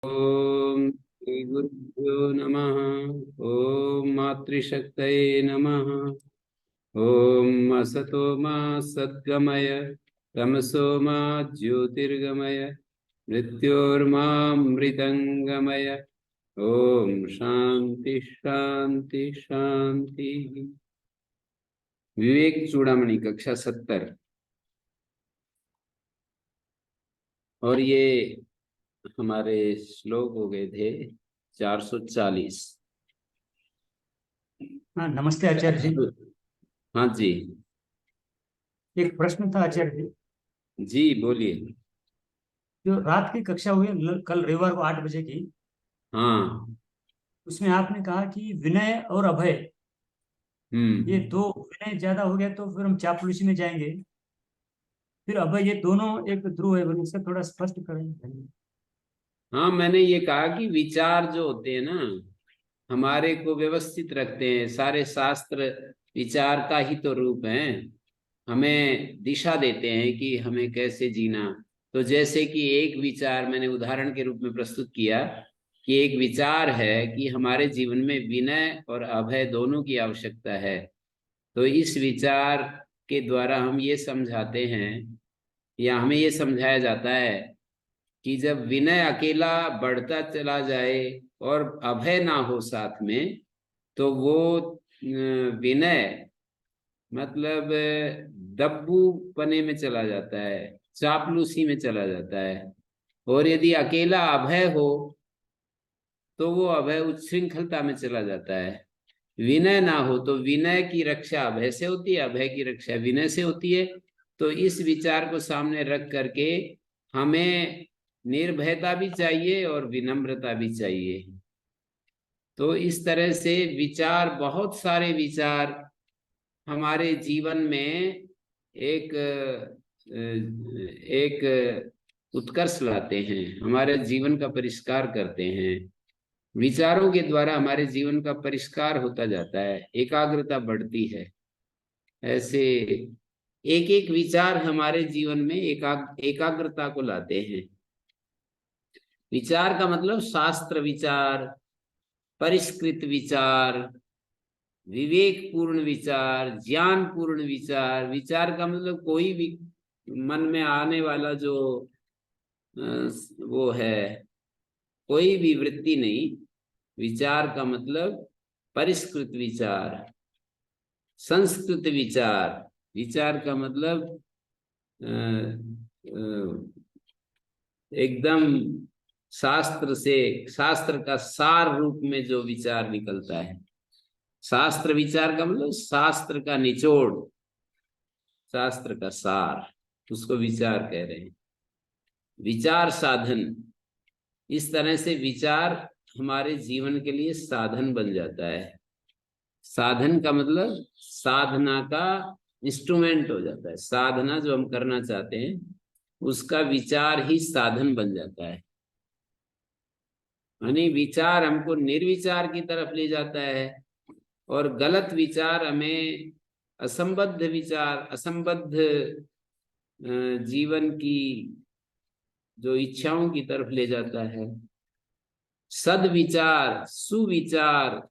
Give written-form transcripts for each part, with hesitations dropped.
ओम श्री गुरुभ्यो नमः। ओम मातृशक्तये नमः। ओम असतो मा सद्गमय तमसो मा ज्योतिर्गमय मृत्योर्मामृतंगमय। ओम शांति शांति शांति। विवेक चूड़ामणि कक्षा 70। और ये हमारे श्लोक हो गए थे 440। हाँ, नमस्ते आचार्य जी। हाँ जी। एक प्रश्न था आचार्य जी। जी बोलिए। जो रात की कक्षा हुई कल रविवार को 8 बजे की, हाँ। उसमें आपने कहा कि विनय और अभय, ये हम्म। दो, विनय ज्यादा हो गया तो फिर हम चापलूसी में जाएंगे, फिर अभय, ये दोनों एक ध्रुव है, बोले इससे थोड़ा स्पष्ट करें। हाँ, मैंने ये कहा कि विचार जो होते हैं ना, हमारे को व्यवस्थित रखते हैं। सारे शास्त्र विचार का ही तो रूप है। हमें दिशा देते हैं कि हमें कैसे जीना। तो जैसे कि एक विचार मैंने उदाहरण के रूप में प्रस्तुत किया कि एक विचार है कि हमारे जीवन में विनय और अभय दोनों की आवश्यकता है। तो इस विचार के द्वारा हम ये समझाते हैं या हमें ये समझाया जाता है कि जब विनय अकेला बढ़ता चला जाए और अभय ना हो साथ में, तो वो विनय मतलब दब्बू पने में चला जाता है, चापलूसी में चला जाता है। और यदि अकेला अभय हो तो वो अभय उच्छृंखलता में चला जाता है। विनय ना हो तो विनय की रक्षा अभय से होती है, अभय की रक्षा विनय से होती है। तो इस विचार को सामने रख करके हमें निर्भयता भी चाहिए और विनम्रता भी चाहिए। तो इस तरह से विचार, बहुत सारे विचार हमारे जीवन में एक एक उत्कर्ष लाते हैं, हमारे जीवन का परिष्कार करते हैं। विचारों के द्वारा हमारे जीवन का परिष्कार होता जाता है, एकाग्रता बढ़ती है। ऐसे एक एक विचार हमारे जीवन में एकाग्रता को लाते हैं। विचार का मतलब शास्त्र विचार, परिष्कृत विचार, विवेक पूर्ण विचार, ज्ञान पूर्ण विचार। विचार का मतलब कोई भी मन में आने वाला जो वो है, कोई भी वृत्ति नहीं। विचार का मतलब परिष्कृत विचार, संस्कृत विचार। विचार का मतलब अ, एकदम शास्त्र से, शास्त्र का सार रूप में जो विचार निकलता है। शास्त्र विचार का मतलब शास्त्र का निचोड़, शास्त्र का सार, उसको विचार कह रहे हैं। विचार साधन, इस तरह से विचार हमारे जीवन के लिए साधन बन जाता है। साधन का मतलब साधना का इंस्ट्रूमेंट हो जाता है। साधना जो हम करना चाहते हैं उसका विचार ही साधन बन जाता है। यानी विचार हमको निर्विचार की तरफ ले जाता है और गलत विचार हमें असंबद्ध विचार, असंबद्ध जीवन की जो इच्छाओं की तरफ ले जाता है। सद्विचार, सुविचार,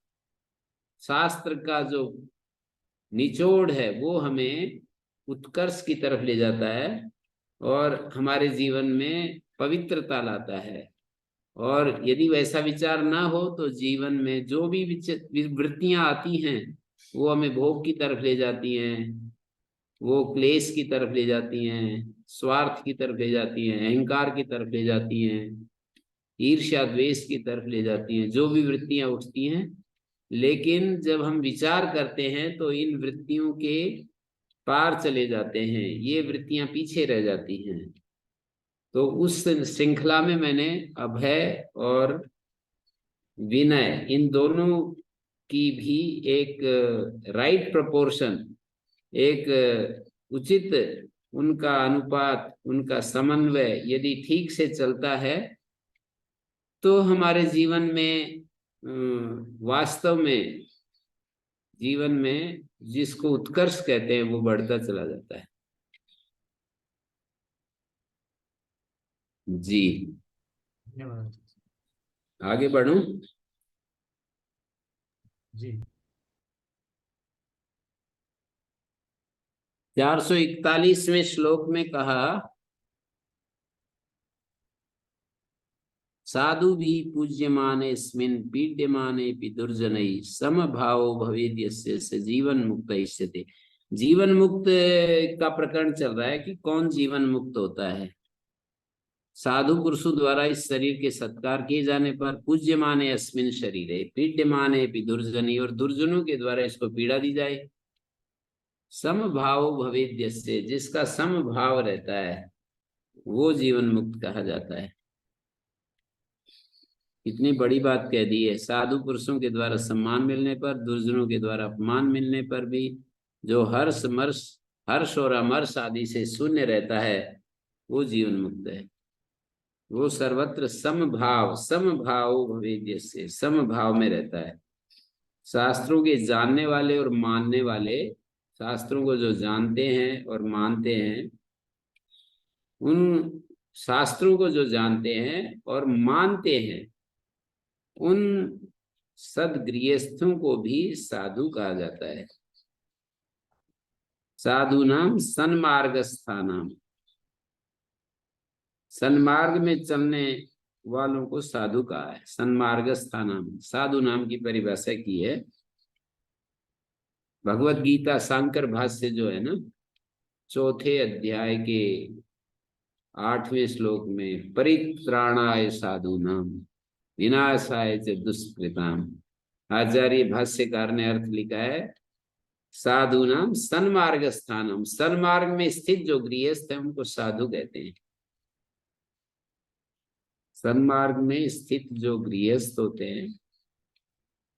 शास्त्र का जो निचोड़ है वो हमें उत्कर्ष की तरफ ले जाता है और हमारे जीवन में पवित्रता लाता है। और यदि वैसा विचार ना हो तो जीवन में जो भी वृत्तियां आती हैं वो हमें भोग की तरफ ले जाती हैं, वो क्लेश की तरफ ले जाती हैं, स्वार्थ की तरफ ले जाती हैं, अहंकार की तरफ ले जाती हैं, ईर्ष्या द्वेष की तरफ ले जाती हैं, जो भी वृत्तियां उठती हैं। लेकिन जब हम विचार करते हैं तो इन वृत्तियों के पार चले जाते हैं, ये वृत्तियां पीछे रह जाती हैं। तो उस श्रृंखला में मैंने अभय और विनय, इन दोनों की भी एक राइट प्रोपोर्शन, एक उचित उनका अनुपात, उनका समन्वय यदि ठीक से चलता है तो हमारे जीवन में वास्तव में जीवन में जिसको उत्कर्ष कहते हैं वो बढ़ता चला जाता है। जी। धन्यवाद। आगे बढ़ूं? जी। 441वें श्लोक में कहा, साधु भी पूज्यमाने स्मिन् पीड्यमाने पि दुर्जनैः समभावो भवेद् यस्य स जीवन मुक्त इष्यते। जीवन मुक्त का प्रकरण चल रहा है कि कौन जीवन मुक्त होता है। साधु पुरुषों द्वारा इस शरीर के सत्कार किए जाने पर, पूज्यमाने अस्मिन् शरीरे पीड्यमाने पि दुर्जनी, और दुर्जनों के द्वारा इसको पीड़ा दी जाए। समभाव भवेद् यस्य, जिसका समभाव रहता है वो जीवन मुक्त कहा जाता है। इतनी बड़ी बात कह दी है। साधु पुरुषों के द्वारा सम्मान मिलने पर, दुर्जनों के द्वारा अपमान मिलने पर भी जो हर्ष और अमर्ष आदि से शून्य रहता है वो जीवन मुक्त है। वो सर्वत्र समभाव भवेद्य से समभाव में रहता है। शास्त्रों के जानने वाले और मानने वाले, शास्त्रों को जो जानते हैं और मानते हैं, उन शास्त्रों को जो जानते हैं और मानते हैं, उन सदगृहस्थों को भी साधु कहा जाता है। साधु नाम सन्मार्गस्थानाम, सन्मार्ग में चलने वालों को साधु कहा है। सन्मार्गस्थानाम साधु नाम की परिभाषा की है भगवत गीता शांकर भाष्य जो है ना, 4थे अध्याय के 8वें श्लोक में, परित्राणाय साधूनाम विनाशाय च दुष्कृताम। आचार्य भाष्यकार ने अर्थ लिखा है, साधु नाम सन्मार्ग स्थानम, सन्मार्ग में स्थित जो गृहस्थ है उनको साधु कहते हैं। सन्मार्ग में स्थित जो गृहस्थ होते हैं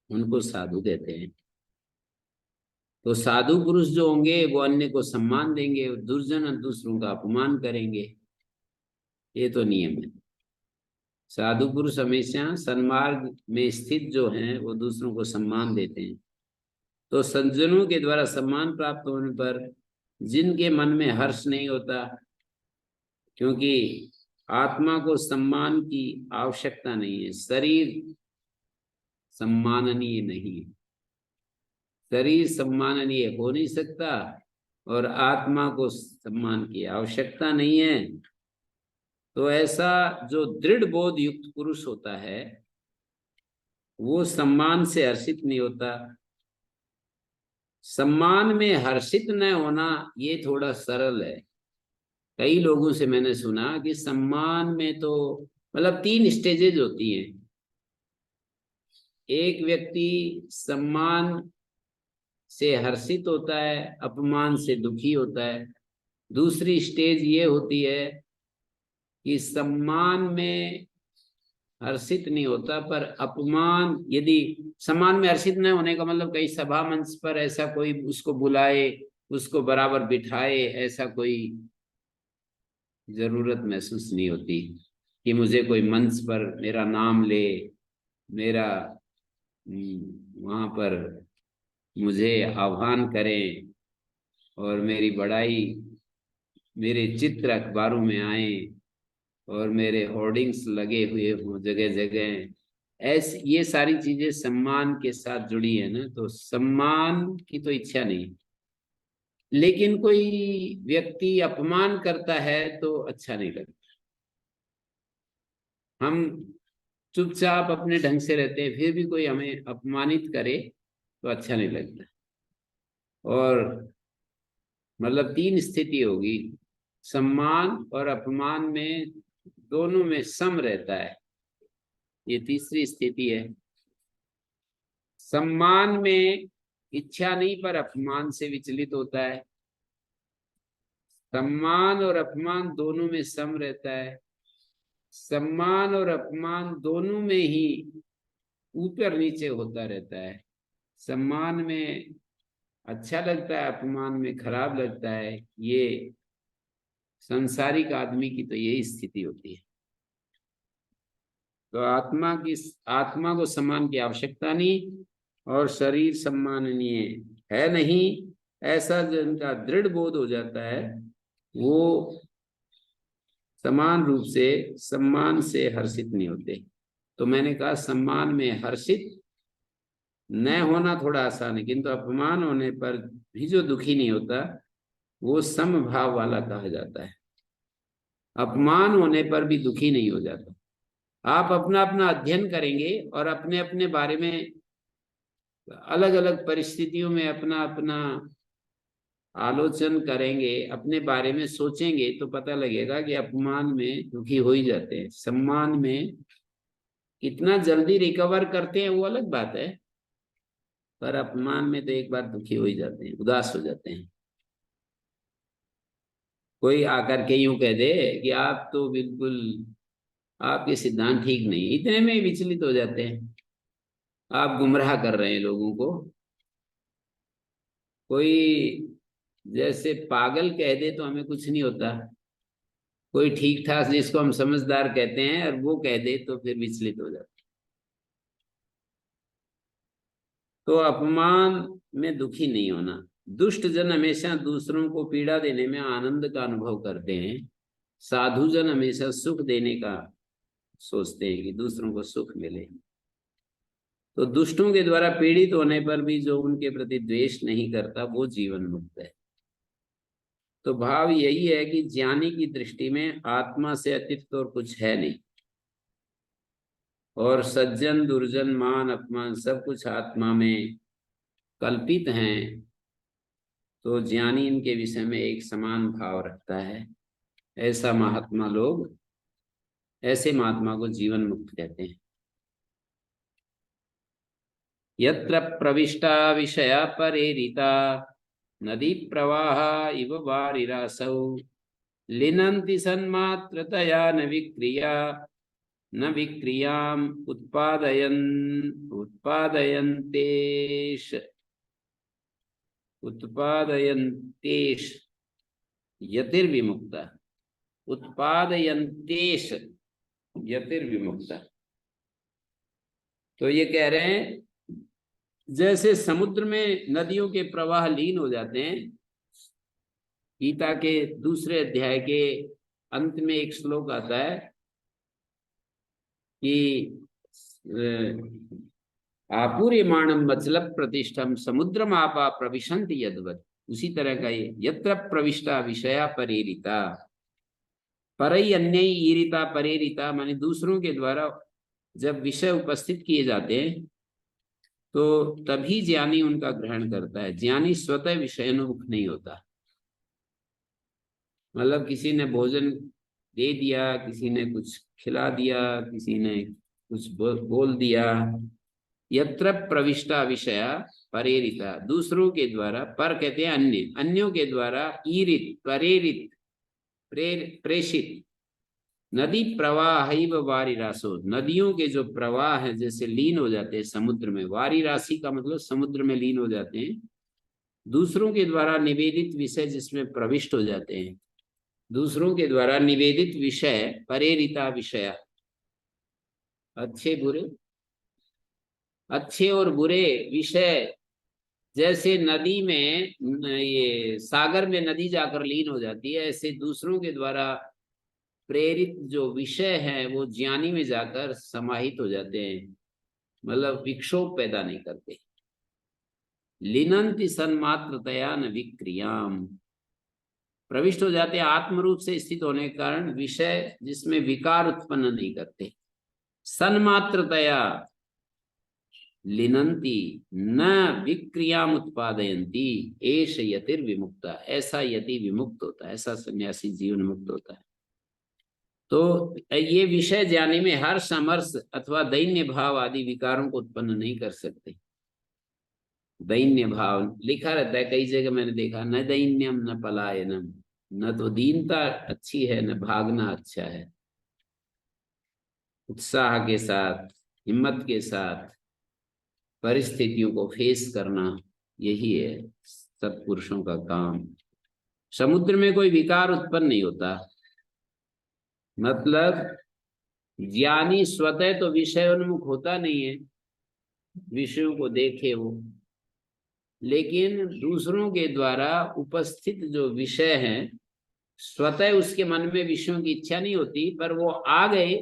उनको साधु कहते हैं। तो साधु पुरुष जो होंगे वो अन्य को सम्मान देंगे, और दुर्जन दूसरों का अपमान करेंगे। ये तो नियम है। साधु पुरुष हमेशा सन्मार्ग में स्थित जो हैं वो दूसरों को सम्मान देते हैं। तो सज्जनों के द्वारा सम्मान प्राप्त होने पर जिनके मन में हर्ष नहीं होता, क्योंकि आत्मा को सम्मान की आवश्यकता नहीं है, शरीर सम्माननीय नहीं है, शरीर सम्माननीय हो नहीं सकता, और आत्मा को सम्मान की आवश्यकता नहीं है। तो ऐसा जो दृढ़ बोध युक्त पुरुष होता है वो सम्मान से हर्षित नहीं होता। सम्मान में हर्षित न होना ये थोड़ा सरल है। कई लोगों से मैंने सुना कि सम्मान में तो मतलब 3 स्टेजेज होती हैं। एक व्यक्ति सम्मान से हर्षित होता है, अपमान से दुखी होता है। दूसरी स्टेज ये होती है कि सम्मान में हर्षित नहीं होता, पर अपमान, यदि सम्मान में हर्षित न होने का मतलब कहीं सभा मंच पर ऐसा कोई उसको बुलाए, उसको बराबर बिठाए, ऐसा कोई जरूरत महसूस नहीं होती कि मुझे कोई मंच पर मेरा नाम ले, मेरा वहां पर मुझे आह्वान करें और मेरी बड़ाई, मेरे चित्र अखबारों में आए और मेरे होर्डिंग्स लगे हुए हों जगह जगह। ऐसे ये सारी चीजें सम्मान के साथ जुड़ी है ना, तो सम्मान की तो इच्छा नहीं। लेकिन कोई व्यक्ति अपमान करता है तो अच्छा नहीं लगता। हम चुपचाप अपने ढंग से रहते हैं, फिर भी कोई हमें अपमानित करे तो अच्छा नहीं लगता। और मतलब 3 स्थिति होगी, सम्मान और अपमान में दोनों में सम रहता है। ये तीसरी स्थिति है। सम्मान में इच्छा नहीं पर अपमान से विचलित होता है। सम्मान और अपमान दोनों में सम रहता है। सम्मान और अपमान दोनों में ही ऊपर नीचे होता रहता है। सम्मान में अच्छा लगता है, अपमान में खराब लगता है। ये संसारिक आदमी की तो यही स्थिति होती है। तो आत्मा को सम्मान की आवश्यकता नहीं, और शरीर सम्माननीय है नहीं, ऐसा जिनका दृढ़ बोध हो जाता है वो समान रूप से सम्मान से हर्षित नहीं होते। तो मैंने कहा सम्मान में हर्षित न होना थोड़ा आसान है, किंतु अपमान होने पर भी जो दुखी नहीं होता वो समभाव वाला कहा जाता है। अपमान होने पर भी दुखी नहीं हो जाता। आप अपना अपना अध्ययन करेंगे और अपने अपने बारे में अलग अलग परिस्थितियों में अपना अपना आलोचन करेंगे, अपने बारे में सोचेंगे, तो पता लगेगा कि अपमान में दुखी हो ही जाते हैं। सम्मान में कितना जल्दी रिकवर करते हैं वो अलग बात है, पर अपमान में तो एक बार दुखी हो ही जाते हैं, उदास हो जाते हैं। कोई आकर के यूं कह दे कि आप तो बिल्कुल, आपके सिद्धांत ठीक नहीं, इतने में ही विचलित हो जाते हैं, आप गुमराह कर रहे हैं लोगों को। कोई जैसे पागल कह दे तो हमें कुछ नहीं होता, कोई ठीक ठाक जिसको हम समझदार कहते हैं और वो कह दे तो फिर विचलित हो जाते हैं। तो अपमान में दुखी नहीं होना। दुष्ट जन हमेशा दूसरों को पीड़ा देने में आनंद का अनुभव करते हैं, साधु जन हमेशा सुख देने का सोचते हैं कि दूसरों को सुख मिले। तो दुष्टों के द्वारा पीड़ित होने पर भी जो उनके प्रति द्वेष नहीं करता वो जीवन मुक्त है। तो भाव यही है कि ज्ञानी की दृष्टि में आत्मा से अतिरिक्त और कुछ है नहीं, और सज्जन दुर्जन मान अपमान सब कुछ आत्मा में कल्पित हैं। तो ज्ञानी इनके विषय में एक समान भाव रखता है। ऐसा महात्मा लोग, ऐसे महात्मा को जीवन मुक्त कहते हैं। यत्र प्रविष्टा विषया परेरिता नदी प्रवाह इव वारिरासौ लिनन्ति सन्मात्रतया न विक्रिया न विक्रियाम उत्पादयन्तेष यतिर्विमुक्ता। उत्पादयन्तेष यतिर्विमुक्ता। तो ये कह रहे हैं जैसे समुद्र में नदियों के प्रवाह लीन हो जाते हैं। गीता के दूसरे अध्याय के अंत में एक श्लोक आता है कि आपूर्यमाणम वत्सल प्रतिष्ठम समुद्रम आपा प्रविशन्ति यद्वत्। उसी तरह का ये यत्र प्रविष्टा विषया परेरिता, परई अन्य ईरिता परेरिता माने दूसरों के द्वारा जब विषय उपस्थित किए जाते हैं तो तभी ज्ञानी उनका ग्रहण करता है। ज्ञानी स्वतः विषयानुमुख नहीं होता। मतलब किसी ने भोजन दे दिया, किसी ने कुछ खिला दिया, किसी ने कुछ बोल दिया। यत्र प्रविष्टा विषया परेरिता, दूसरों के द्वारा, पर कहते हैं अन्य, अन्यों के द्वारा ईरित प्रेरित प्रेषित। नदी प्रवाह वारिरासो, नदियों के जो प्रवाह है जैसे लीन हो जाते हैं समुद्र में। वारी राशि का मतलब समुद्र में लीन हो जाते हैं। दूसरों के द्वारा निवेदित विषय जिसमें प्रविष्ट हो जाते हैं, दूसरों के द्वारा निवेदित विषय परेरिता विषय, अच्छे बुरे, अच्छे और बुरे विषय जैसे नदी में, ये सागर में नदी जाकर लीन हो जाती है, ऐसे दूसरों के द्वारा प्रेरित जो विषय हैं वो ज्ञानी में जाकर समाहित हो जाते हैं, मतलब विक्षोभ पैदा नहीं करते। लिनंति सन्मात्रतया न विक्रियाम, प्रविष्ट हो जाते हैं आत्मरूप से स्थित होने के कारण विषय जिसमें विकार उत्पन्न नहीं करते। सन्मात्रतया लिनंति न विक्रियाम उत्पादयन्ति एष यतिर्विमुक्ता, ऐसा यति विमुक्त होता है, ऐसा सन्यासी जीवन मुक्त होता है। तो ये विषय ज्ञानी में हर्ष अमर्ष अथवा दैन्य भाव आदि विकारों को उत्पन्न नहीं कर सकते। दैन्य भाव लिखा रहता है कई जगह, मैंने देखा, न दैन्यम न पलायनम, न तो दीनता अच्छी है न भागना अच्छा है। उत्साह के साथ, हिम्मत के साथ परिस्थितियों को फेस करना, यही है सत्पुरुषों का काम। समुद्र में कोई विकार उत्पन्न नहीं होता। मतलब ज्ञानी स्वतः तो विषय उन्मुख होता नहीं है, विषयों को देखे वो, लेकिन दूसरों के द्वारा उपस्थित जो विषय हैं, स्वतः उसके मन में विषयों की इच्छा नहीं होती, पर वो आ गए,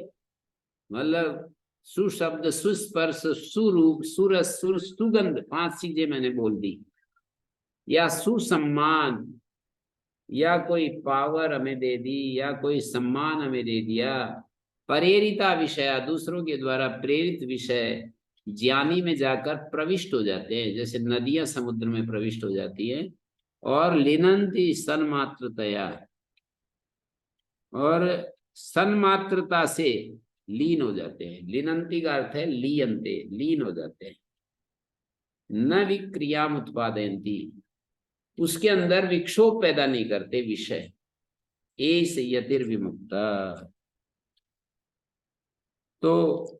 मतलब सुशब्द, सुस्पर्श, सुरूप, सुरस, सुर, सुगंध, 5 चीजें मैंने बोल दी। या सुसम्मान, या कोई पावर हमें दे दी, या कोई सम्मान हमें दे दिया। प्रेरिता विषय, दूसरों के द्वारा प्रेरित विषय ज्ञानी में जाकर प्रविष्ट हो जाते हैं, जैसे नदियां समुद्र में प्रविष्ट हो जाती हैं। और लिनंती सन्मात्रतया, और सन्मात्रता से लीन हो जाते हैं। लिनंती का अर्थ है लीयंते, लीन हो जाते हैं। न विक्रियाम उत्पादयंती, उसके अंदर विक्षोभ पैदा नहीं करते विषय। एस यतिर्विमुक्ता, तो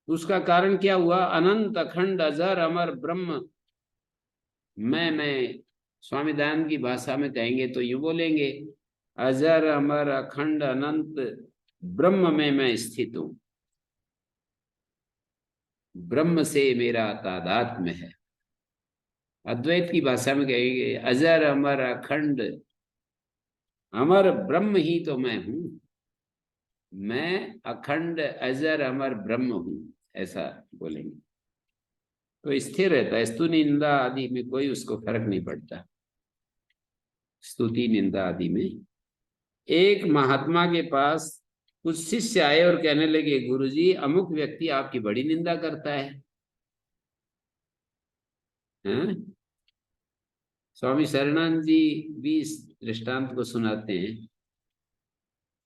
उसका कारण क्या हुआ? अनंत अखंड अजर अमर ब्रह्म। मैं स्वामी दयानंद की भाषा में कहेंगे तो यूं बोलेंगे, अजर अमर अखंड अनंत ब्रह्म में मैं स्थित हूं। ब्रह्म से मेरा तादात्म्य है। अद्वैत की भाषा में कहेंगे, अजर अमर अखंड अमर ब्रह्म ही तो मैं हूं। मैं अखंड अजर अमर ब्रह्म हूं, ऐसा बोलेंगे तो स्थिर रहता है। स्तुति निंदा आदि में कोई उसको फर्क नहीं पड़ता। स्तुति निंदा आदि में एक महात्मा के पास कुछ शिष्य आए और कहने लगे, गुरुजी अमुक व्यक्ति आपकी बड़ी निंदा करता है। हैं? स्वामी शरणानंद जी भी इस दृष्टांत को सुनाते हैं।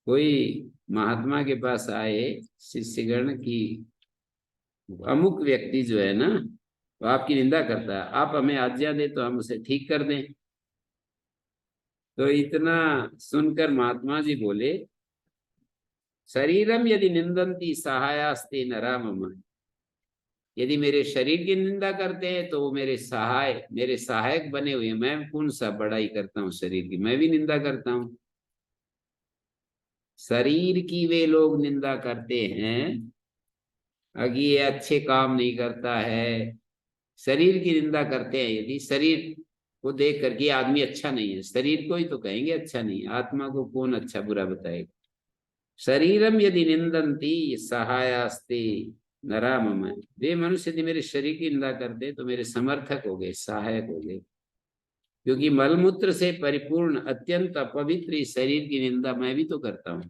कोई महात्मा के पास आए शिष्यगण की, अमुक व्यक्ति जो है ना, वो आपकी निंदा करता है, आप हमें आज्ञा दे तो हम उसे ठीक कर दें। तो इतना सुनकर महात्मा जी बोले, शरीरम यदि निंदन्ति सहायास्ते नरा मम, यदि मेरे शरीर की निंदा करते हैं तो वो मेरे सहायक बने हुए हैं। मैं कौन सा बड़ाई करता हूँ शरीर की, मैं भी निंदा करता हूँ। शरीर की वे लोग निंदा करते हैं अगर ये अच्छे काम नहीं करता है। शरीर की निंदा करते हैं, यदि शरीर को देख करके आदमी अच्छा नहीं है, शरीर को ही तो कहेंगे अच्छा नहीं, आत्मा को कौन अच्छा बुरा बताएगा। शरीरम यदि निंदन्ति सहायास्ते नरा मम, वे मनुष्य यदि मेरे शरीर की निंदा करते तो मेरे समर्थक हो गए, सहायक हो गए। क्योंकि मलमूत्र से परिपूर्ण अत्यंत अपवित्र इस शरीर की निंदा मैं भी तो करता हूं।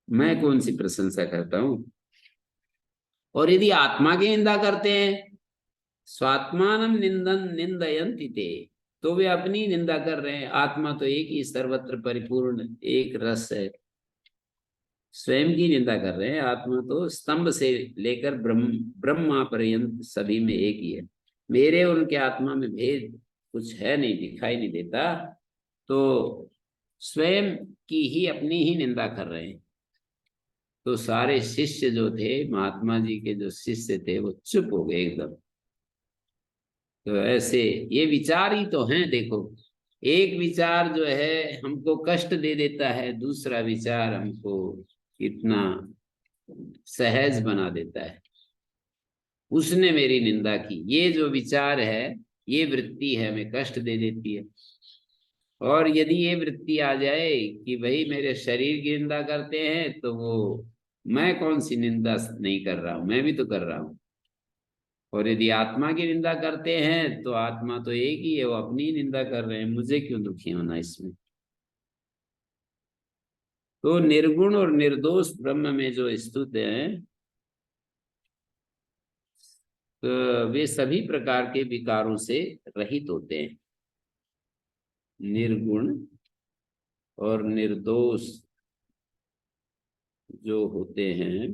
मैं कौन सी प्रशंसा करता हूं। और यदि आत्मा की निंदा करते हैं, स्वात्मानम निंदन निंदयन्ति ते, तो वे अपनी निंदा कर रहे हैं। आत्मा तो एक ही सर्वत्र परिपूर्ण एक रस है, स्वयं की निंदा कर रहे हैं। आत्मा तो स्तंभ से लेकर ब्रह्मा पर्यंत सभी में एक ही है। मेरे और उनके आत्मा में भेद कुछ है नहीं, दिखाई नहीं देता। तो स्वयं की ही अपनी ही निंदा कर रहे हैं। तो सारे शिष्य जो थे, महात्मा जी के जो शिष्य थे, वो चुप हो गए एकदम। तो ऐसे ये विचार ही तो हैं। देखो, एक विचार जो है हमको कष्ट दे देता है, दूसरा विचार हमको इतना सहज बना देता है। उसने मेरी निंदा की, ये जो विचार है, ये वृत्ति है, हमें कष्ट दे देती है। और यदि ये वृत्ति आ जाए कि भाई मेरे शरीर की निंदा करते हैं, तो वो मैं कौन सी निंदा नहीं कर रहा हूं, मैं भी तो कर रहा हूं। और यदि आत्मा की निंदा करते हैं तो आत्मा तो एक ही है, वो अपनी निंदा कर रहे हैं, मुझे क्यों दुखी होना इसमें। तो निर्गुण और निर्दोष ब्रह्म में जो स्थित है, तो वे सभी प्रकार के विकारों से रहित होते हैं। निर्गुण और निर्दोष जो होते हैं,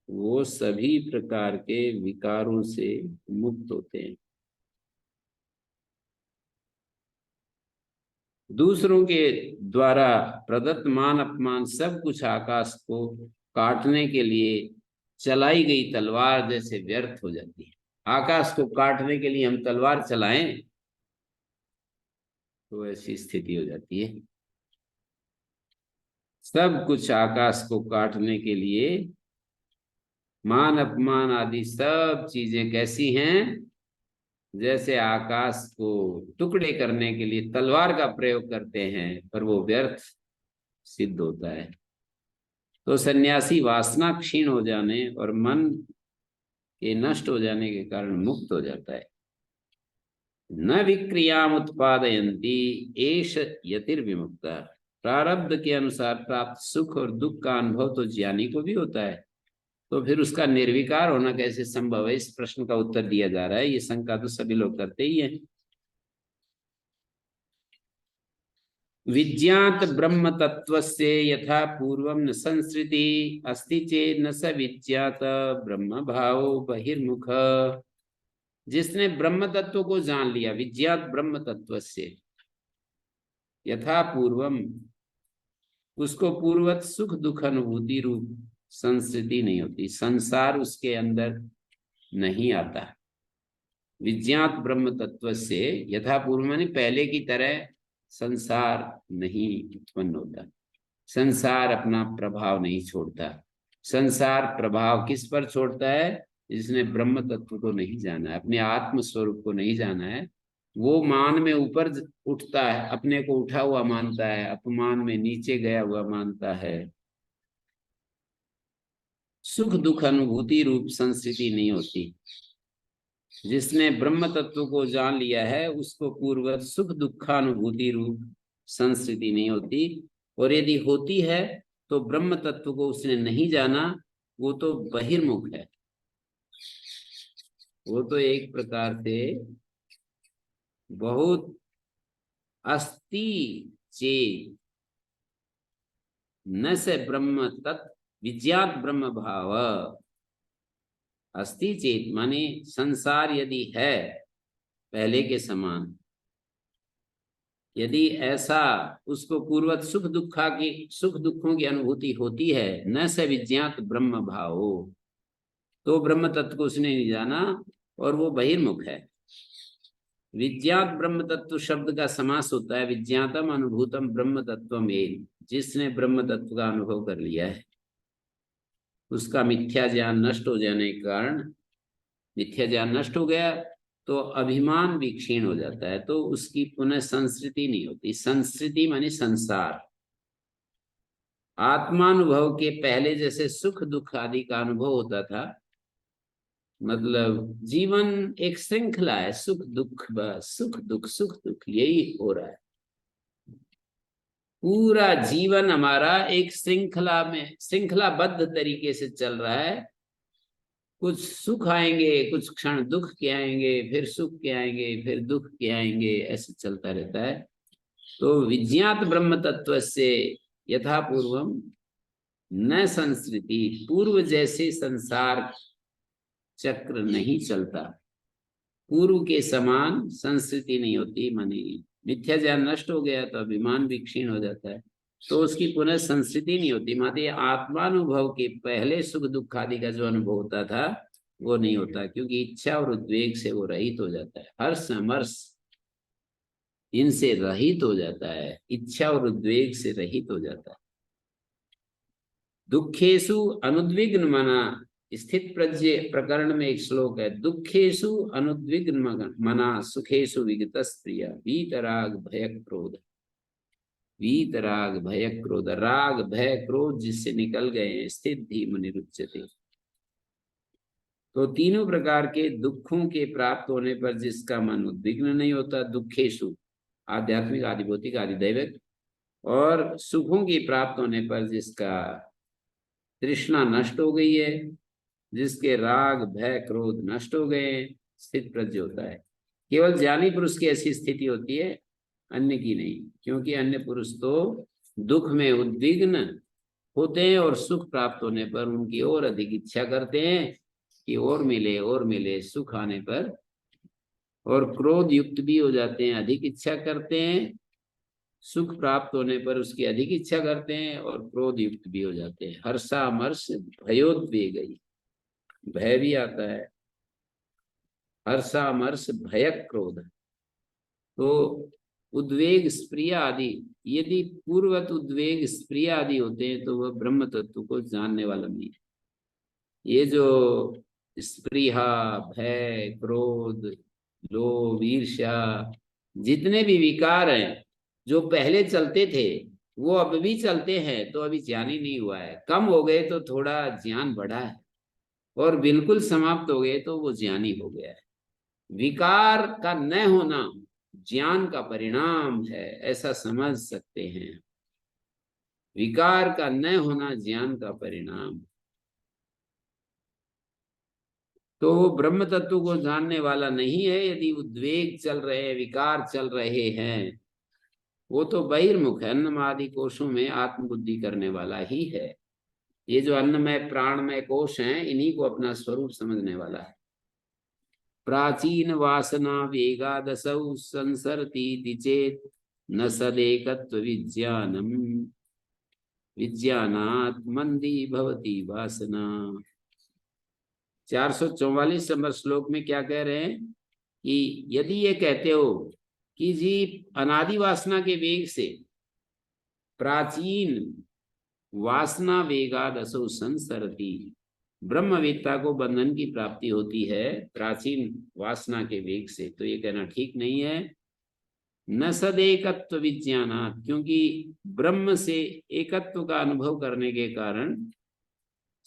वो सभी प्रकार के विकारों से मुक्त होते हैं। दूसरों के द्वारा प्रदत्त मान अपमान सब कुछ आकाश को काटने के लिए चलाई गई तलवार जैसे व्यर्थ हो जाती है। आकाश को काटने के लिए हम तलवार चलाएं तो ऐसी स्थिति हो जाती है। सब कुछ आकाश को काटने के लिए मान अपमान आदि सब चीजें कैसी हैं, जैसे आकाश को टुकड़े करने के लिए तलवार का प्रयोग करते हैं, पर वो व्यर्थ सिद्ध होता है। तो सन्यासी वासना क्षीण हो जाने और मन के नष्ट हो जाने के कारण मुक्त हो जाता है। न विक्रियाम उत्पादयन्ति एष यतिर्विमुक्ता। प्रारब्ध के अनुसार प्राप्त सुख और दुख का अनुभव तो ज्ञानी को भी होता है, तो फिर उसका निर्विकार होना कैसे संभव है? इस प्रश्न का उत्तर दिया जा रहा है। ये शंका तो सभी लोग करते ही हैं। विज्ञात ब्रह्म तत्वस्य यथा पूर्वम न संसृति अस्ति चेत् न स विज्ञात ब्रह्म भावो बहिर्मुख। जिसने ब्रह्म तत्व को जान लिया, विज्ञात ब्रह्म तत्व से यथा पूर्वम, उसको पूर्वत सुख दुख अनुभूति रूप संस्कृति नहीं होती, संसार उसके अंदर नहीं आता। विज्ञात ब्रह्म तत्व से यथा पूर्व माने पहले की तरह संसार नहीं उत्पन्न होता, संसार अपना प्रभाव नहीं छोड़ता। संसार प्रभाव किस पर छोड़ता है? जिसने ब्रह्म तत्व को नहीं जाना है, अपने आत्म स्वरूप को नहीं जाना है, वो मान में ऊपर उठता है, अपने को उठा हुआ मानता है, अपमान में नीचे गया हुआ मानता है। सुख दुख अनुभूति रूप संस्कृति नहीं होती। जिसने ब्रह्म तत्व को जान लिया है उसको पूर्वत सुख दुखानुभूति रूप संस्कृति नहीं होती, और यदि होती है तो ब्रह्म तत्व को उसने नहीं जाना, वो तो बहिर्मुख है, वो तो एक प्रकार से बहुत अस्ति चेत न से ब्रह्म तत्व विज्ञात ब्रह्म भाव। अस्ति चेत माने संसार यदि है पहले के समान, यदि ऐसा उसको पूर्वत सुख दुखों की अनुभूति होती है, न से विज्ञात ब्रह्म भावो, तो ब्रह्म तत्व को उसने नहीं जाना और वो बहिर्मुख है। विज्ञात ब्रह्म तत्व शब्द का समास होता है विज्ञातम अनुभूतम ब्रह्म तत्वम एव। जिसने ब्रह्म तत्व का अनुभव कर लिया है, उसका मिथ्या ज्ञान नष्ट हो जाने के कारण, मिथ्या ज्ञान नष्ट हो गया तो अभिमान भी क्षीण हो जाता है, तो उसकी पुनः संस्कृति नहीं होती। संस्कृति माने संसार। आत्मानुभव के पहले जैसे सुख दुख आदि का अनुभव होता था, मतलब जीवन एक श्रृंखला है, सुख दुख, बस सुख दुख यही हो रहा है। पूरा जीवन हमारा एक श्रृंखला में श्रृंखलाबद्ध तरीके से चल रहा है। कुछ सुख आएंगे, कुछ क्षण दुख के आएंगे, फिर सुख के आएंगे, फिर दुख के आएंगे, ऐसे चलता रहता है। तो विज्ञात ब्रह्म तत्व से यथा पूर्वम न संस्कृति, पूर्व जैसे संसार चक्र नहीं चलता, पूर्व के समान संस्कृति नहीं होती। माने मिथ्या ज्ञान नष्ट हो गया तो अभिमान भी क्षीण हो जाता है, तो उसकी पुनः संस्कृति नहीं होती। माने आत्मानुभव के पहले सुख दुख आदि का जो अनुभव होता था वो नहीं होता, क्योंकि इच्छा और उद्वेग से वो रहित हो जाता है, हर्ष अमर्ष इनसे रहित हो जाता है, इच्छा और उद्वेग से रहित हो जाता है। दुखेशु अनुद्विग्न मना, स्थित प्रज्ञ प्रकरण में एक श्लोक है, दुखेशु अनुद्विग्न मना सुखेशु विगतस् प्रिया वीतराग भय क्रोध। वीतराग भय क्रोध, राग भय क्रोध जिससे निकल गए स्थित धीम निरुच्यते। तो तीनों प्रकार के दुखों के प्राप्त होने पर जिसका मन उद्विग्न नहीं होता, दुखेशु आध्यात्मिक आदि भौतिक आदि दैविक, और सुखों की प्राप्त होने पर जिसका तृष्णा नष्ट हो गई है, जिसके राग भय क्रोध नष्ट हो गए, स्थित प्रज्ञ होता है। केवल ज्ञानी पुरुष की ऐसी स्थिति होती है, अन्य की नहीं, क्योंकि अन्य पुरुष तो दुख में उद्विग्न होते हैं और सुख प्राप्त होने पर उनकी और अधिक इच्छा करते हैं कि और मिले सुख आने पर, और क्रोध युक्त भी हो जाते हैं, अधिक इच्छा करते हैं, सुख प्राप्त होने पर उसकी अधिक इच्छा करते हैं, और क्रोध युक्त भी हो जाते हैं। हर्षामर्ष भयोद्वेग, भय भी आता है, हर्षामर्ष भय क्रोध। तो उद्वेग स्प्रिय आदि, यदि पूर्वत उद्वेग स्प्रिय आदि होते हैं तो वह ब्रह्म तत्व को जानने वाला नहीं है। ये जो स्पृहा भय क्रोध लोभ ईर्ष्या जितने भी विकार हैं जो पहले चलते थे, वो अब भी चलते हैं तो अभी ज्ञान ही नहीं हुआ है, कम हो गए तो थोड़ा ज्ञान बढ़ा है, और बिल्कुल समाप्त हो गए तो वो ज्ञानी हो गया है। विकार का न होना ज्ञान का परिणाम है, ऐसा समझ सकते हैं। विकार का न होना ज्ञान का परिणाम। तो वो ब्रह्म तत्व को जानने वाला नहीं है यदि उद्वेग चल रहे, विकार चल रहे हैं। वो तो बहिर्मुख है, अन्नमादि कोशों में आत्मबुद्धि करने वाला ही है। ये जो अन्नमय प्राणमय कोश हैं, इन्हीं को अपना स्वरूप समझने वाला है। प्राचीन वासना वेगादसौ संसरती चेत न सदेकत्व विज्ञानम विज्ञानात् मंदी भवती वासना। 444 नंबर श्लोक में क्या कह रहे हैं कि यदि ये कहते हो कि जी अनादि वासना के वेग से प्राचीन वासना वेगाद असौ संसरती, ब्रह्मवेत्ता को बंधन की प्राप्ति होती है प्राचीन वासना के वेग से, तो ये कहना ठीक नहीं है। न सदेकत्व विज्ञानात्, क्योंकि ब्रह्म से एकत्व का अनुभव करने के कारण,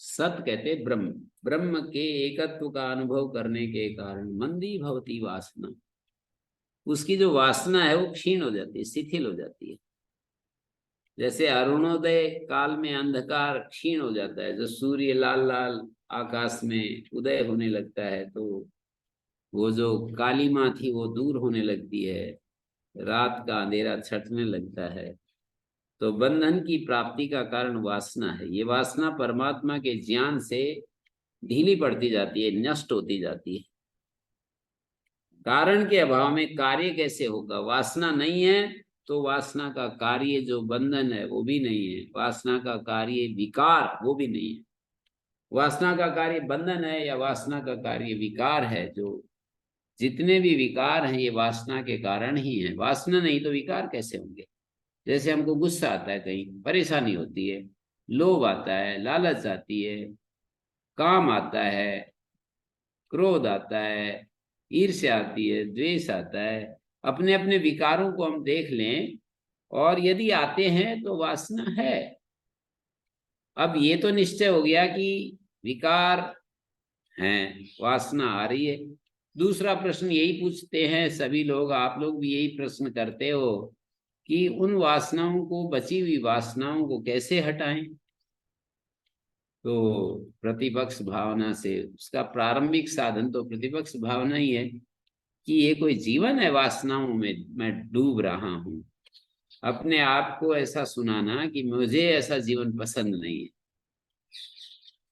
सत कहते ब्रह्म, ब्रह्म के एकत्व का अनुभव करने के कारण मंदी भवती वासना, उसकी जो वासना है वो क्षीण हो जाती है, शिथिल हो जाती है। जैसे अरुणोदय काल में अंधकार क्षीण हो जाता है, जो सूर्य लाल लाल आकाश में उदय होने लगता है तो वो जो कालिमा थी वो दूर होने लगती है, रात का अंधेरा छटने लगता है। तो बंधन की प्राप्ति का कारण वासना है। ये वासना परमात्मा के ज्ञान से ढीली पड़ती जाती है, नष्ट होती जाती है। कारण के अभाव में कार्य कैसे होगा? वासना नहीं है तो वासना का कार्य जो बंधन है वो भी नहीं है, वासना का कार्य विकार वो भी नहीं है। वासना का कार्य बंधन है या वासना का कार्य विकार है? जो जितने भी विकार हैं ये वासना के कारण ही है। वासना नहीं तो विकार कैसे होंगे? जैसे हमको गुस्सा आता है, कहीं परेशानी होती है, लोभ आता है, लालच आती है, काम आता है, क्रोध आता है, ईर्ष्या आती है, द्वेष आता है। अपने अपने विकारों को हम देख लें, और यदि आते हैं तो वासना है। अब ये तो निश्चय हो गया कि विकार हैं, वासना आ रही है। दूसरा प्रश्न यही पूछते हैं सभी लोग, आप लोग भी यही प्रश्न करते हो कि उन वासनाओं को, बची हुई वासनाओं को कैसे हटाएं? तो प्रतिपक्ष भावना से, उसका प्रारंभिक साधन तो प्रतिपक्ष भावना ही है कि ये कोई जीवन है, वासनाओं में मैं डूब रहा हूं। अपने आप को ऐसा सुनाना कि मुझे ऐसा जीवन पसंद नहीं है,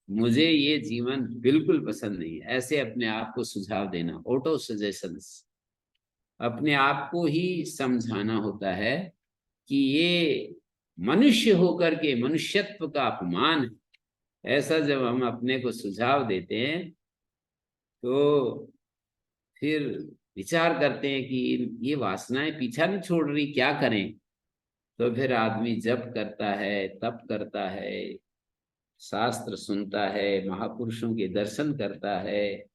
मुझे ये जीवन बिल्कुल पसंद नहीं है, ऐसे अपने आप को सुझाव देना, ऑटो सजेशंस। अपने आप को ही समझाना होता है कि ये मनुष्य होकर के मनुष्यत्व का अपमान है। ऐसा जब हम अपने को सुझाव देते हैं तो फिर विचार करते हैं कि ये वासनाएं पीछा नहीं छोड़ रही, क्या करें? तो फिर आदमी जप करता है, तप करता है, शास्त्र सुनता है, महापुरुषों के दर्शन करता है,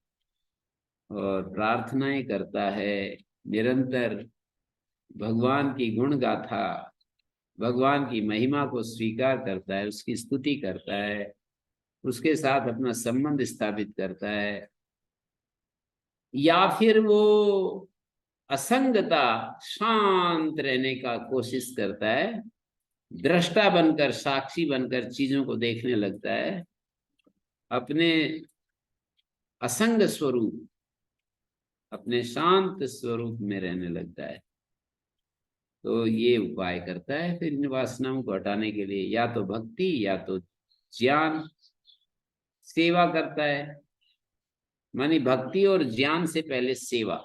और प्रार्थनाएं करता है निरंतर। भगवान की गुण गाथा, भगवान की महिमा को स्वीकार करता है, उसकी स्तुति करता है, उसके साथ अपना संबंध स्थापित करता है। या फिर वो असंगता, शांत रहने का कोशिश करता है, दृष्टा बनकर, साक्षी बनकर चीजों को देखने लगता है, अपने असंग स्वरूप, अपने शांत स्वरूप में रहने लगता है। तो ये उपाय करता है फिर इन वासनाओं को हटाने के लिए, या तो भक्ति या तो ज्ञान। सेवा करता है, मानी भक्ति और ज्ञान से पहले सेवा।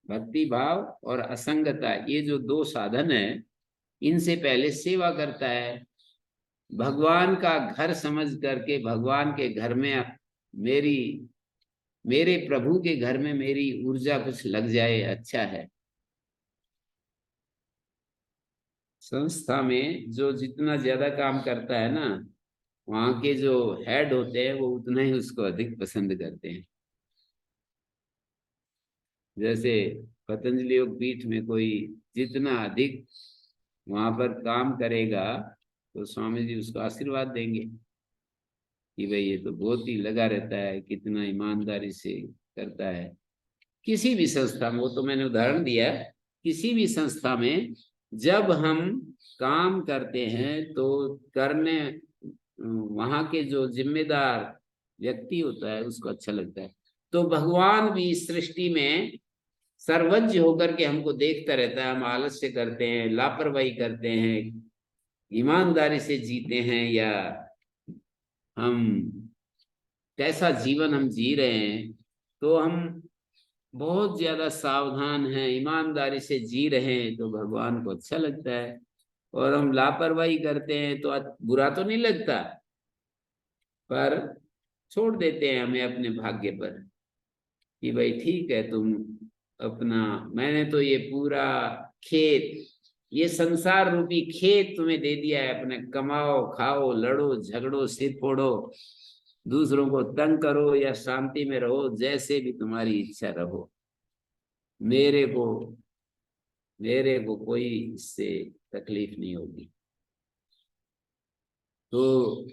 भक्ति भाव और असंगता, ये जो दो साधन है, इनसे पहले सेवा करता है। भगवान का घर समझ करके, भगवान के घर में मेरी, मेरे प्रभु के घर में मेरी ऊर्जा कुछ लग जाए, अच्छा है। संस्था में जो जितना ज्यादा काम करता है ना, वहाँ के जो हेड होते हैं वो उतना ही उसको अधिक पसंद करते हैं। जैसे पतंजलि योग पीठ में कोई जितना अधिक वहां पर काम करेगा तो स्वामी जी उसको आशीर्वाद देंगे कि भाई ये तो बहुत ही लगा रहता है, कितना ईमानदारी से करता है। किसी भी संस्था में, वो तो मैंने उदाहरण दिया है, किसी भी संस्था में जब हम काम करते हैं तो करने वहां के जो जिम्मेदार व्यक्ति होता है उसको अच्छा लगता है। तो भगवान भी इस सृष्टि में सर्वज्ञ होकर के हमको देखता रहता है। हम आलस्य करते हैं, लापरवाही करते हैं, ईमानदारी से जीते हैं, या हम कैसा जीवन हम जी रहे हैं, तो हम बहुत ज्यादा सावधान हैं, ईमानदारी से जी रहे हैं तो भगवान को अच्छा लगता है। और हम लापरवाही करते हैं तो बुरा तो नहीं लगता, पर छोड़ देते हैं हमें अपने भाग्य पर कि भाई ठीक है, तुम अपना, मैंने तो ये पूरा खेत, ये संसार रूपी खेत तुम्हें दे दिया है, अपने कमाओ खाओ लड़ो झगड़ो सिर फोड़ो, दूसरों को तंग करो या शांति में रहो, जैसे भी तुम्हारी इच्छा रहो, मेरे को मेरे को कोई इससे तकलीफ नहीं होगी। तो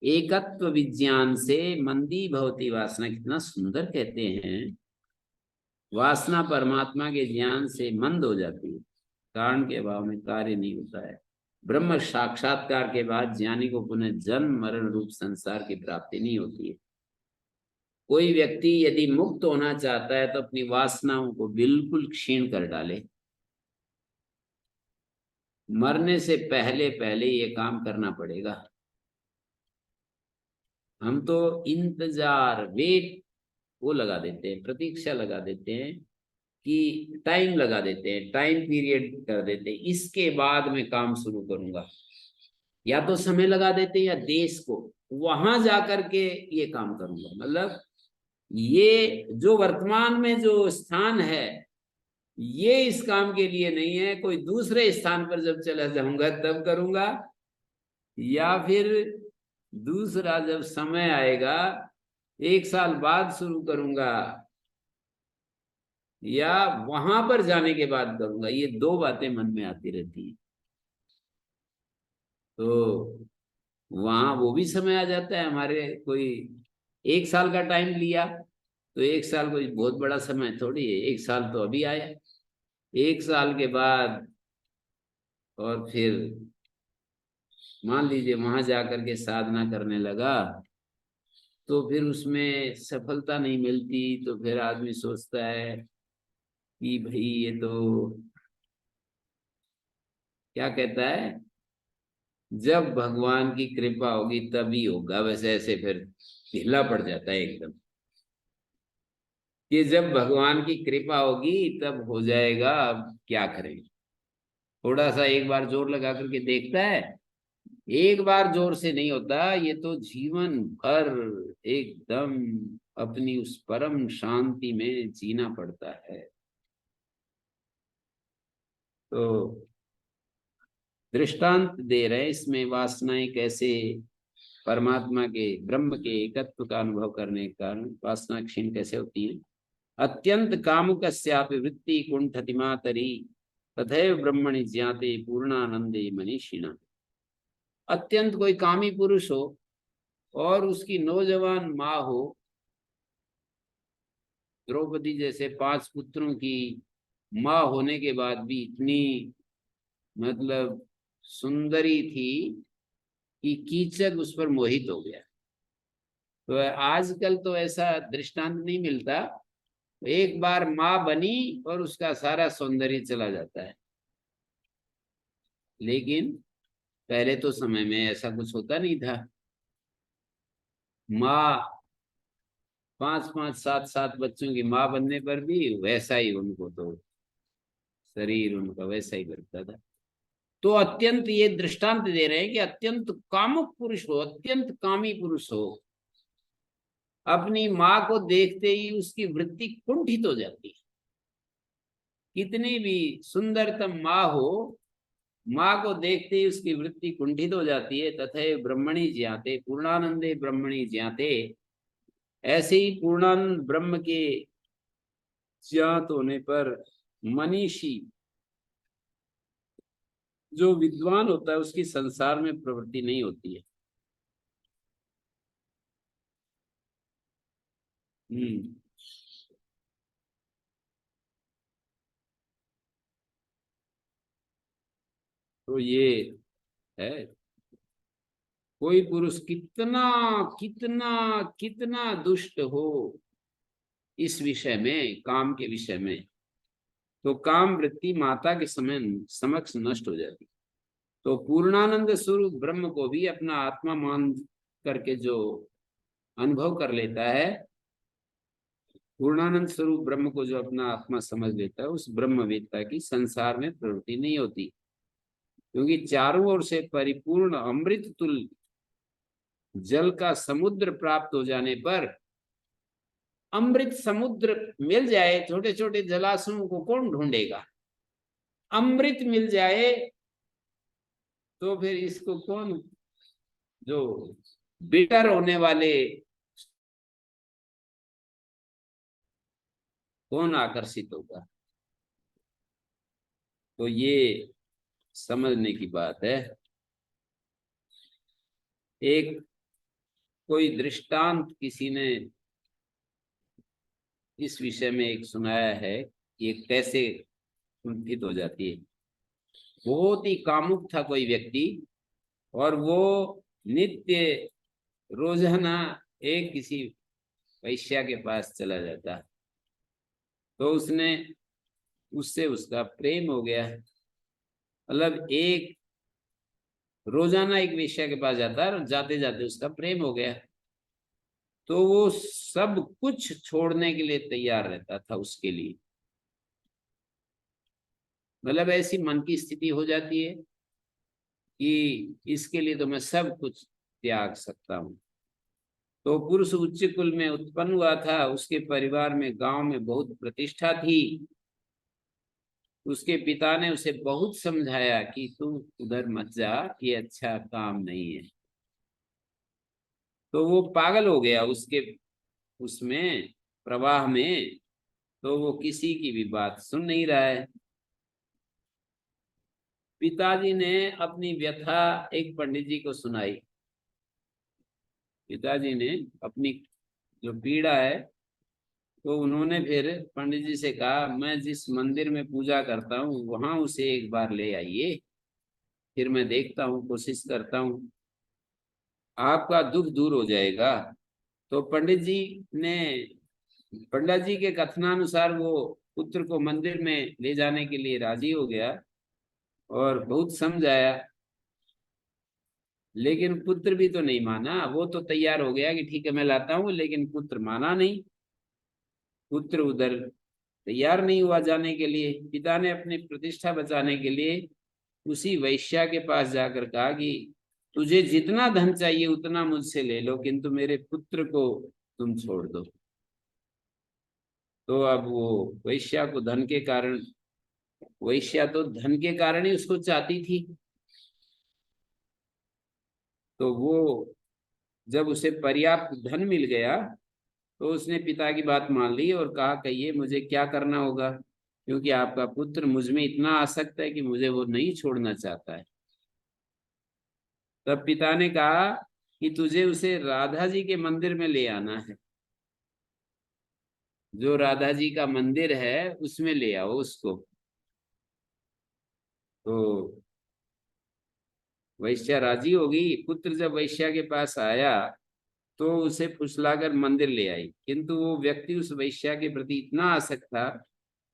एकत्व विज्ञान से मंदी भवती वासना, कितना सुंदर कहते हैं। वासना परमात्मा के ज्ञान से मंद हो जाती है, कारण के अभाव में कार्य नहीं होता है। ब्रह्म साक्षात्कार के बाद ज्ञानी को पुनः जन्म मरण रूप संसार की प्राप्ति नहीं होती है। कोई व्यक्ति यदि मुक्त होना चाहता है तो अपनी वासनाओं को बिल्कुल क्षीण कर डाले। मरने से पहले पहले ये काम करना पड़ेगा। हम तो इंतजार, वेट, वो लगा देते हैं, प्रतीक्षा लगा देते हैं, कि टाइम लगा देते हैं, टाइम पीरियड कर देते हैं, इसके बाद मैं काम शुरू करूंगा। या तो समय लगा देते हैं या देश को, वहां जाकर के ये काम करूंगा। मतलब ये जो वर्तमान में जो स्थान है, ये इस काम के लिए नहीं है, कोई दूसरे स्थान पर जब चला जाऊंगा तब करूंगा, या फिर दूसरा जब समय आएगा 1 साल बाद शुरू करूंगा, या वहां पर जाने के बाद करूंगा। ये दो बातें मन में आती रहती है। तो वहां वो भी समय आ जाता है हमारे, कोई 1 साल का टाइम लिया तो 1 साल कोई बहुत बड़ा समय थोड़ी है, 1 साल तो अभी आया। 1 साल के बाद और फिर मान लीजिए वहां जाकर के साधना करने लगा तो फिर उसमें सफलता नहीं मिलती, तो फिर आदमी सोचता है कि भाई ये तो, क्या कहता है, जब भगवान की कृपा होगी तभी होगा, वैसे ऐसे फिर ढीला पड़ जाता है एकदम, कि जब भगवान की कृपा होगी तब हो जाएगा, अब क्या करें। थोड़ा सा एक बार जोर लगा करके देखता है, एक बार जोर से नहीं होता, ये तो जीवन भर एकदम अपनी उस परम शांति में जीना पड़ता है। तो दृष्टांत दे रहे इसमें, वासनाएं कैसे परमात्मा के, ब्रह्म के एकत्व का अनुभव करने के कारण वासना क्षीण कैसे होती है। अत्यंत कामुकस्यापि वृत्ति कुंठति मातरी, तथैव ब्रह्मणि ज्ञाते पूर्णानंदे मनीषिणा। अत्यंत कोई कामी पुरुष हो और उसकी नौजवान माँ हो, द्रौपदी जैसे 5 पुत्रों की माँ होने के बाद भी इतनी, मतलब सुंदरी थी कि कीचक उस पर मोहित हो गया। तो आजकल तो ऐसा दृष्टांत नहीं मिलता, एक बार माँ बनी और उसका सारा सौंदर्य चला जाता है। लेकिन पहले तो समय में ऐसा कुछ होता नहीं था। माँ 5-5 7-7 बच्चों की माँ बनने पर भी वैसा ही, उनको तो शरीर उनका वैसा ही बनता था। तो अत्यंत, ये दृष्टांत दे रहे हैं कि अत्यंत कामुक पुरुष हो, अत्यंत कामी पुरुष हो, अपनी माँ को देखते ही उसकी वृत्ति कुंठित हो जाती है। कितनी भी सुंदरतम माँ हो, माँ को देखते ही उसकी वृत्ति कुंठित हो जाती है। तथे ब्रह्मणि ज्ञाते पूर्णानंदे ब्रह्मणि ज्ञाते, ऐसे ही पूर्णानंद ब्रह्म के ज्ञात होने पर मनीषी, जो विद्वान होता है उसकी संसार में प्रवृत्ति नहीं होती है। हम्म। तो ये है, कोई पुरुष कितना कितना कितना दुष्ट हो इस विषय में, काम के विषय में, तो काम वृत्ति माता के समय समक्ष नष्ट हो जाती। तो पूर्णानंद स्वरूप ब्रह्म को भी अपना आत्मा मान करके जो अनुभव कर लेता है, पूर्णानंद स्वरूप ब्रह्म को जो अपना आत्मा समझ लेता है, उस ब्रह्मवेत्ता की संसार में प्रवृत्ति नहीं होती। क्योंकि चारों ओर से परिपूर्ण अमृत तुल्य जल का समुद्र प्राप्त हो जाने पर, अमृत समुद्र मिल जाए, छोटे छोटे जलाशयों को कौन ढूंढेगा? अमृत मिल जाए तो फिर इसको कौन, जो बिटर होने वाले कौन आकर्षित होगा? तो ये समझने की बात है। एक कोई दृष्टांत किसी ने इस विषय में एक सुनाया है, ये कैसे कुंठित हो जाती है। बहुत ही कामुक था कोई व्यक्ति, और वो नित्य रोजाना एक किसी वैश्या के पास चला जाता। तो उसने उससे उसका प्रेम हो गया, मतलब एक रोजाना एक वेश्या के पास जाता और जाते जाते उसका प्रेम हो गया। तो वो सब कुछ छोड़ने के लिए तैयार रहता था उसके लिए, मतलब ऐसी मन की स्थिति हो जाती है कि इसके लिए तो मैं सब कुछ त्याग सकता हूँ। तो पुरुष उच्च कुल में उत्पन्न हुआ था, उसके परिवार में गांव में बहुत प्रतिष्ठा थी। उसके पिता ने उसे बहुत समझाया कि तू उधर मत जा, ये अच्छा काम नहीं है। तो वो पागल हो गया उसके उसमें प्रवाह में, तो वो किसी की भी बात सुन नहीं रहा है। पिताजी ने अपनी व्यथा एक पंडित जी को सुनाई। पिताजी ने अपनी जो पीड़ा है, तो उन्होंने फिर पंडित जी से कहा, मैं जिस मंदिर में पूजा करता हूँ वहां उसे एक बार ले आइए, फिर मैं देखता हूँ, कोशिश करता हूँ, आपका दुख दूर हो जाएगा। तो पंडित जी ने, पंडित जी के कथनानुसार वो पुत्र को मंदिर में ले जाने के लिए राजी हो गया और बहुत समझाया, लेकिन पुत्र भी तो नहीं माना। वो तो तैयार हो गया कि ठीक है मैं लाता हूँ, लेकिन पुत्र माना नहीं। पुत्र उधर तैयार नहीं हुआ जाने के लिए। पिता ने अपनी प्रतिष्ठा बचाने के लिए उसी वैश्या के पास जाकर कहा कि तुझे जितना धन चाहिए उतना मुझसे ले लो, किंतु मेरे पुत्र को तुम छोड़ दो। तो अब वो वैश्या को धन के कारण, वैश्या तो धन के कारण ही उसको चाहती थी। तो वो जब उसे पर्याप्त धन मिल गया, तो उसने पिता की बात मान ली और कहा, कहिए मुझे क्या करना होगा, क्योंकि आपका पुत्र मुझ में इतना आसक्त है कि मुझे वो नहीं छोड़ना चाहता है। तब पिता ने कहा कि तुझे उसे राधा जी के मंदिर में ले आना है, जो राधा जी का मंदिर है उसमें ले आओ उसको। तो वैश्या राजी हो गई। पुत्र जब वैश्या के पास आया तो उसे फुसलाकर मंदिर ले आई, किंतु वो व्यक्ति उस वैश्या के प्रति इतना आसक्त था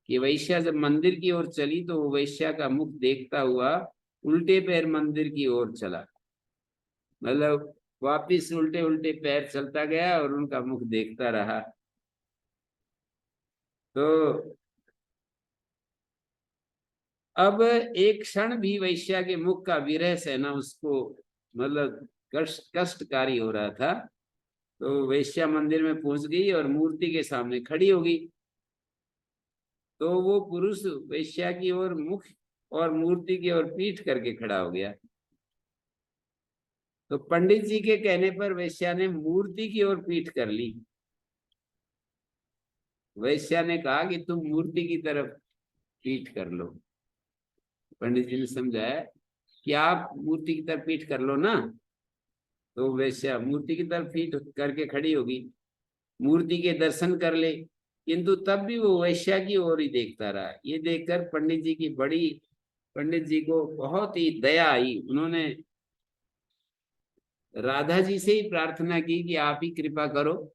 कि वैश्या जब मंदिर की ओर चली तो वो वैश्या का मुख देखता हुआ उल्टे पैर मंदिर की ओर चला, मतलब वापिस उल्टे उल्टे पैर चलता गया और उनका मुख देखता रहा। तो अब एक क्षण भी वैश्या के मुख का विरह सहना उसको, मतलब कष्टकारी हो रहा था। तो वैश्या मंदिर में पहुंच गई और मूर्ति के सामने खड़ी हो गई। तो वो पुरुष वैश्या की ओर मुख और मूर्ति की ओर पीठ करके खड़ा हो गया। तो पंडित जी के कहने पर वैश्या ने मूर्ति की ओर पीठ कर ली। वैश्या ने कहा कि तुम मूर्ति की तरफ पीठ कर लो। पंडित जी ने समझाया कि आप मूर्ति की तरफ पीठ कर लो ना, तो वैश्या मूर्ति की तरफ पीठ करके खड़ी होगी, मूर्ति के दर्शन कर ले, किंतु तब भी वो वैश्या की ओर ही देखता रहा। ये देखकर पंडित जी को बहुत ही दया आई। उन्होंने राधा जी से ही प्रार्थना की कि आप ही कृपा करो।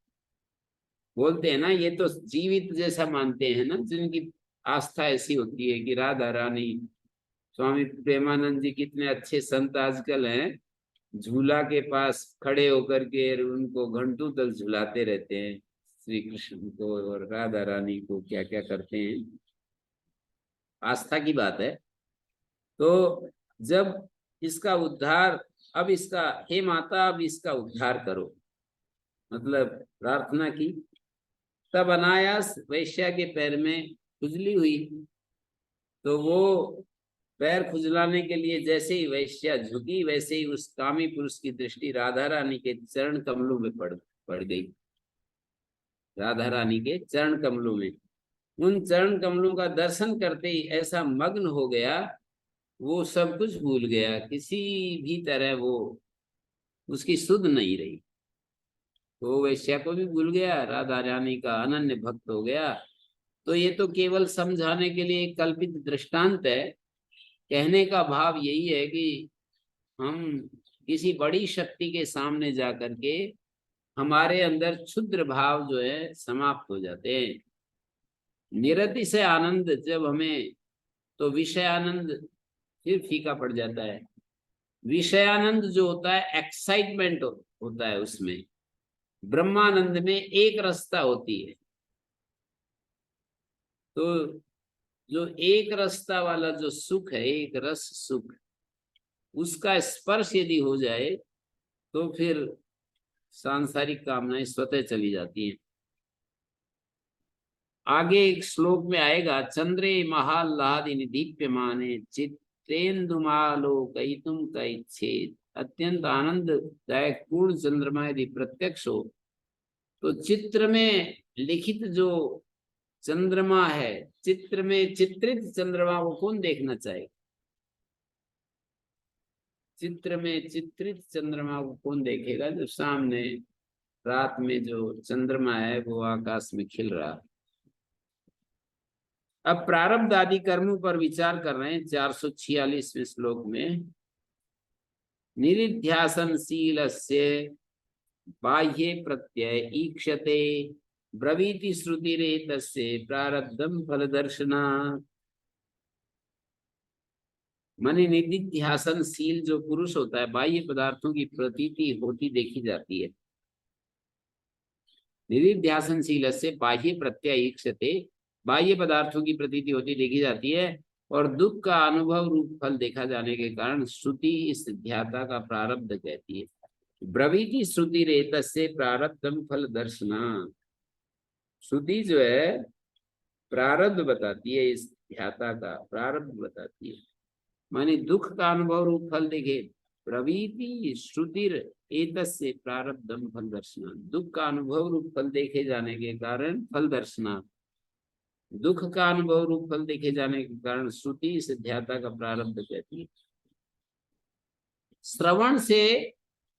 बोलते हैं ना, ये तो जीवित जैसा मानते हैं ना, जिनकी आस्था ऐसी होती है कि राधा रानी। स्वामी प्रेमानंद जी कितने अच्छे संत आजकल हैं, झूला के पास खड़े होकर के उनको घंटों तक झुलाते रहते हैं, श्री कृष्ण को और राधा रानी को, क्या क्या करते हैं। आस्था की बात है। तो जब इसका उद्धार, अब इसका, हे माता अब इसका उद्धार करो, मतलब प्रार्थना की, तब अनायास वैश्या के पैर में खुजली हुई। तो वो पैर खुजलाने के लिए जैसे ही वैश्या झुकी, वैसे ही उस कामी पुरुष की दृष्टि राधा रानी के चरण कमलों में पड़ गई। राधा रानी के चरण कमलों में, उन चरण कमलों का दर्शन करते ही ऐसा मग्न हो गया, वो सब कुछ भूल गया, किसी भी तरह वो उसकी सुध नहीं रही। तो वैश्या को भी भूल गया, राधा रानी का अनन्य भक्त हो गया। तो ये तो केवल समझाने के लिए एक कल्पित दृष्टांत है। कहने का भाव यही है कि हम किसी बड़ी शक्ति के सामने जाकर के हमारे अंदर क्षुद्र भाव जो है समाप्त हो जाते हैं। निरति से आनंद जब हमें, तो विषय आनंद फिर फीका पड़ जाता है। विषयानंद जो होता है एक्साइटमेंट होता है उसमें, ब्रह्मानंद में एक रसता होती है। तो जो एक रसता वाला जो सुख है, एक रस सुख, उसका स्पर्श यदि हो जाए तो फिर सांसारिक कामनाएं स्वतः चली जाती हैं। आगे एक श्लोक में आएगा, चंद्रे महाल्लादिनी दीप्यमाने चित्तेन्दुमालोकयितुम कैच्छेद। अत्यंत आनंददायक पूर्ण चंद्रमा यदि प्रत्यक्ष हो, तो चित्र में लिखित जो चंद्रमा है, चित्र में चित्रित चंद्रमा को कौन देखना चाहे? चित्र में चित्रित चंद्रमा को कौन देखेगा? जो सामने रात में जो चंद्रमा है वो आकाश में खिल रहा। अब प्रारब्ध आदि कर्मों पर विचार कर रहे हैं 446वें श्लोक में। निरिध्यासनशीलस्य बाह्ये प्रत्यय ईक्षते ब्रवीति श्रुतिरेतस्य प्रारब्धम फलदर्शना। माने निधिध्यासनशील जो पुरुष होता है, बाह्य पदार्थों की प्रतीति होती देखी जाती है। निधिध्यासनशील से बाह्य प्रत्यय ईक्षते, बाह्य पदार्थों की प्रतीति होती देखी जाती है, और दुख का अनुभव रूप फल देखा जाने के कारण श्रुति इस ध्याता का प्रारब्ध कहती है। ब्रवीति श्रुति रेतस्य प्रारब्धम फल दर्शना। श्रुति जो है प्रारब्ध बताती है, इस ध्याता का प्रारब्ध बताती है, माने दुख का अनुभव रूप फल देखे। प्रवीति श्रुतिर एतस्य प्रारब्धम फल दर्शना। दुख का अनुभव रूप फल देखे जाने के कारण फल दर्शना, दुख का अनुभव रूप फल देखे जाने के कारण श्रुति इस ध्याता का प्रारब्ध कहती है। श्रवण से,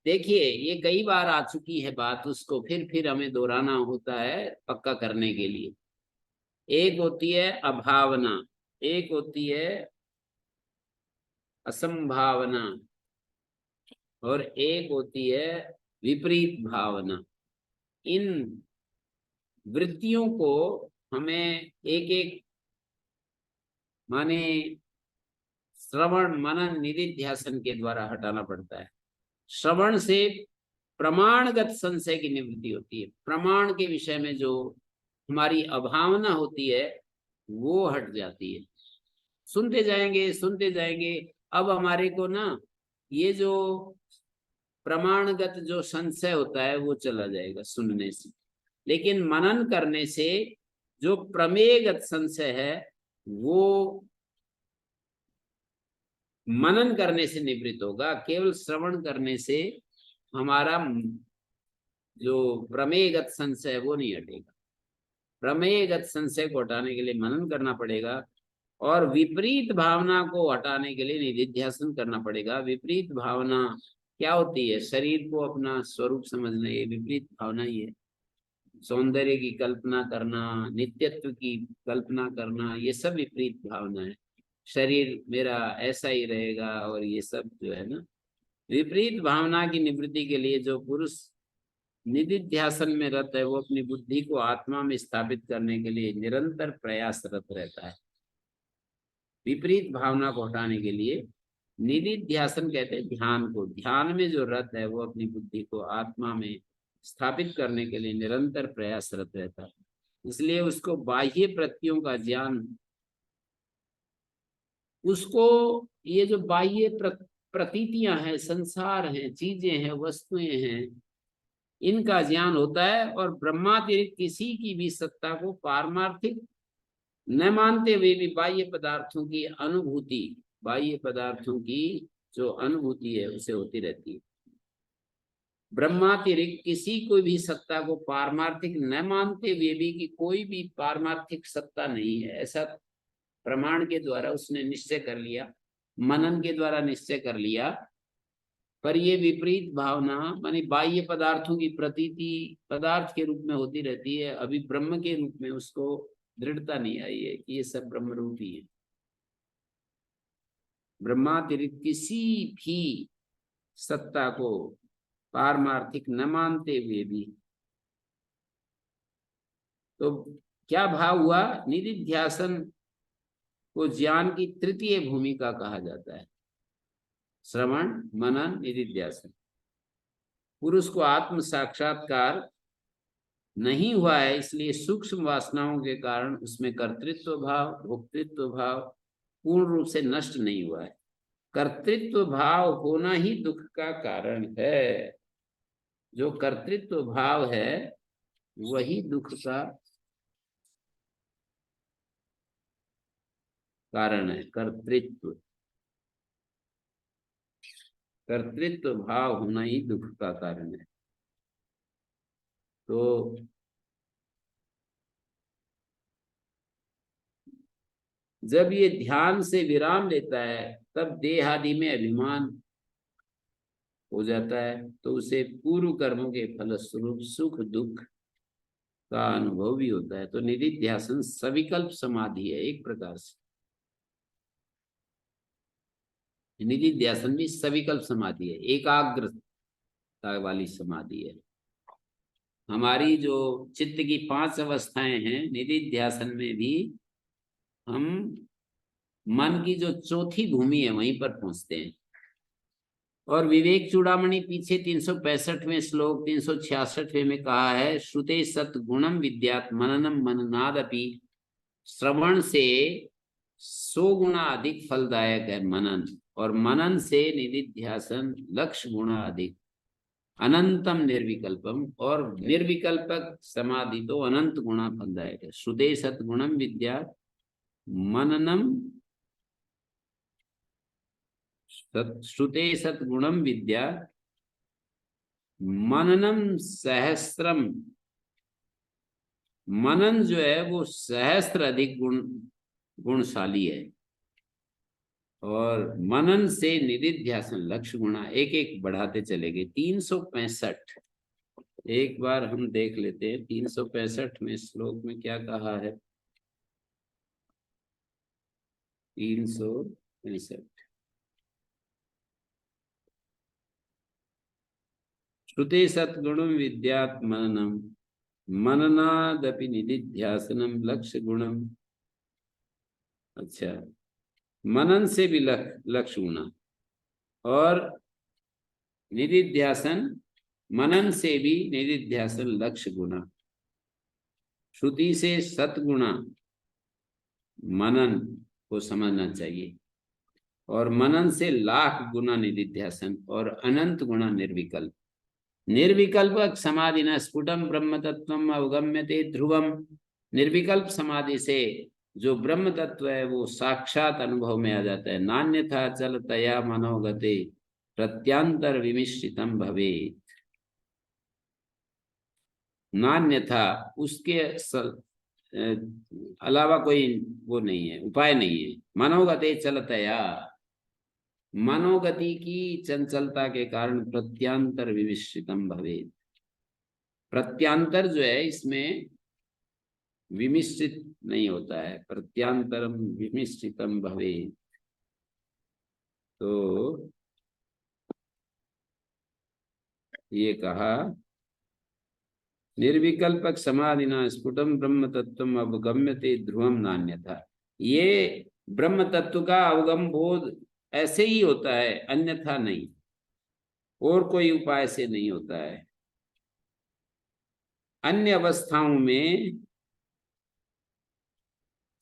देखिए ये कई बार आ चुकी है बात, उसको फिर हमें दोहराना होता है पक्का करने के लिए। एक होती है अभावना, एक होती है असंभावना, और एक होती है विपरीत भावना। इन वृत्तियों को हमें एक एक, माने श्रवण मनन निधिध्यासन के द्वारा हटाना पड़ता है। श्रवण से प्रमाणगत संशय की निवृत्ति होती है। प्रमाण के विषय में जो हमारी अभावना होती है वो हट जाती है। सुनते जाएंगे सुनते जाएंगे, अब हमारे को ना ये जो प्रमाणगत जो संशय होता है वो चला जाएगा सुनने से। लेकिन मनन करने से जो प्रमेयगत संशय है वो मनन करने से निवृत्त होगा। केवल श्रवण करने से हमारा जो प्रमेयगत संशय वो नहीं हटेगा। प्रमेयगत संशय को हटाने के लिए मनन करना पड़ेगा। और विपरीत भावना को हटाने के लिए निधिध्यासन करना पड़ेगा। विपरीत भावना क्या होती है? शरीर को अपना स्वरूप समझना, ये विपरीत भावना ही है। सौंदर्य की कल्पना करना, नित्यत्व की कल्पना करना, ये सब विपरीत भावना है। शरीर मेरा ऐसा ही रहेगा और ये सब जो है ना, विपरीत भावना की निवृत्ति के लिए जो पुरुष निधिध्यासन में रत है, वो अपनी बुद्धि को आत्मा में स्थापित करने के लिए निरंतर प्रयासरत रहता है। विपरीत भावना को हटाने के लिए निधिध्यासन कहते हैं ध्यान को। ध्यान में जो रत है वो अपनी बुद्धि को आत्मा में स्थापित करने के लिए निरंतर प्रयासरत रहता है। इसलिए उसको बाह्य प्रत्ययों का ज्ञान, उसको ये जो बाह्य प्रतीतियां हैं, संसार हैं, चीजें हैं, वस्तुएं हैं, इनका ज्ञान होता है। और ब्रह्मातिरिक्त किसी की भी सत्ता को पारमार्थिक न मानते हुए भी बाह्य पदार्थों की अनुभूति, बाह्य पदार्थों की जो अनुभूति है उसे होती रहती है। ब्रह्मातिरिक्त किसी को भी सत्ता को पारमार्थिक न मानते हुए भी कि कोई भी पारमार्थिक सत्ता नहीं है, ऐसा प्रमाण के द्वारा उसने निश्चय कर लिया, मनन के द्वारा निश्चय कर लिया। पर ये विपरीत भावना मानी बाह्य पदार्थों की प्रतीति पदार्थ के रूप में होती रहती है, अभी ब्रह्म के रूप में उसको दृढ़ता नहीं आई है कि ये सब ब्रह्म रूप ही है। ब्रह्मातिरिक्त किसी भी सत्ता को पारमार्थिक न मानते हुए भी, तो क्या भाव हुआ? निधिध्यासन को ज्ञान की तृतीय भूमिका कहा जाता है। श्रवण, मनन, निधिध्यासन। पुरुष को आत्म साक्षात्कार नहीं हुआ है, इसलिए सूक्ष्म वासनाओं के कारण उसमें कर्तृत्व भाव, भोक्तृत्व भाव पूर्ण रूप से नष्ट नहीं हुआ है। कर्तृत्व भाव होना ही दुख का कारण है। जो कर्तृत्व भाव है वही दुख का कारण है। कर्तृत्व कर्तृत्व भाव होना ही दुख का कारण है। तो जब ये ध्यान से विराम लेता है तब देह आदि में अभिमान हो जाता है, तो उसे पूर्व कर्मों के फलस्वरूप सुख दुख का अनुभव भी होता है। तो निधिध्यासन सविकल्प समाधि है एक प्रकार से। निधिध्यासन भी सविकल्प समाधि है, एकाग्रता वाली समाधि है। हमारी जो चित्त की 5 अवस्थाएं हैं, निधिध्यासन में भी हम मन की जो चौथी भूमि है वहीं पर पहुंचते हैं। और विवेक चूड़ामणि पीछे 365वें श्लोक 366वें में कहा है, श्रुते सत गुणम विद्यात मननम मननादपि। श्रवण से 100 गुना अधिक फलदायक है मनन, और मनन से निधिध्यासन लक्ष्य गुना अधिक। अनंतम निर्विकल्पम, और निर्विकल्पक समाधि तो अनंत गुना फलदायक है। श्रुते सत गुणम विद्यात मननम, श्रुते सतगुणम विद्या मननम सहस्त्रम। मनन जो है वो सहस्त्र अधिक गुणशाली है। और मनन से निधिध्यासन लक्ष्य गुणा एक एक बढ़ाते चले गए। 365 एक बार हम देख लेते हैं 365वें श्लोक में क्या कहा है। 365 श्रुते सद्गुणम विद्यात् मननम मननादपि निधिध्यासनम लक्ष्य गुणम। अच्छा, मनन से भी लक्ष्य गुणा, और निधिध्यासन मनन से भी निधिध्यासन लक्ष्य गुणा। श्रुति से सतगुणा मनन को समझना चाहिए, और मनन से लाख गुना निधिध्यासन, और अनंत गुणा निर्विकल्प। निर्विकल्प समाधि न स्फुटम ब्रह्म तत्वम अवगम्यते ध्रुवम। निर्विकल्प समाधि से जो ब्रह्म तत्व है वो साक्षात अनुभव में आ जाता है। नान्यथा चल तया मनोगते प्रत्यांतर विमिश्रितम भवेत्। नान्यथा उसके अलावा कोई वो नहीं है, उपाय नहीं है। मनोगते चलतया, मनोगति की चंचलता के कारण प्रत्यांतर विमिश्रितम भवेत्। प्रत्यांतर जो है इसमें विमिश्रित नहीं होता है, प्रत्यांतरम विमिश्रितम भवेत्। तो ये कहा निर्विकल्पक समाधिना स्फुटम ब्रह्म तत्व अवगम्यते ध्रुवम नान्यथा। ये ब्रह्म तत्व का अवगम बोध ऐसे ही होता है, अन्यथा नहीं, और कोई उपाय से नहीं होता है। अन्य अवस्थाओं में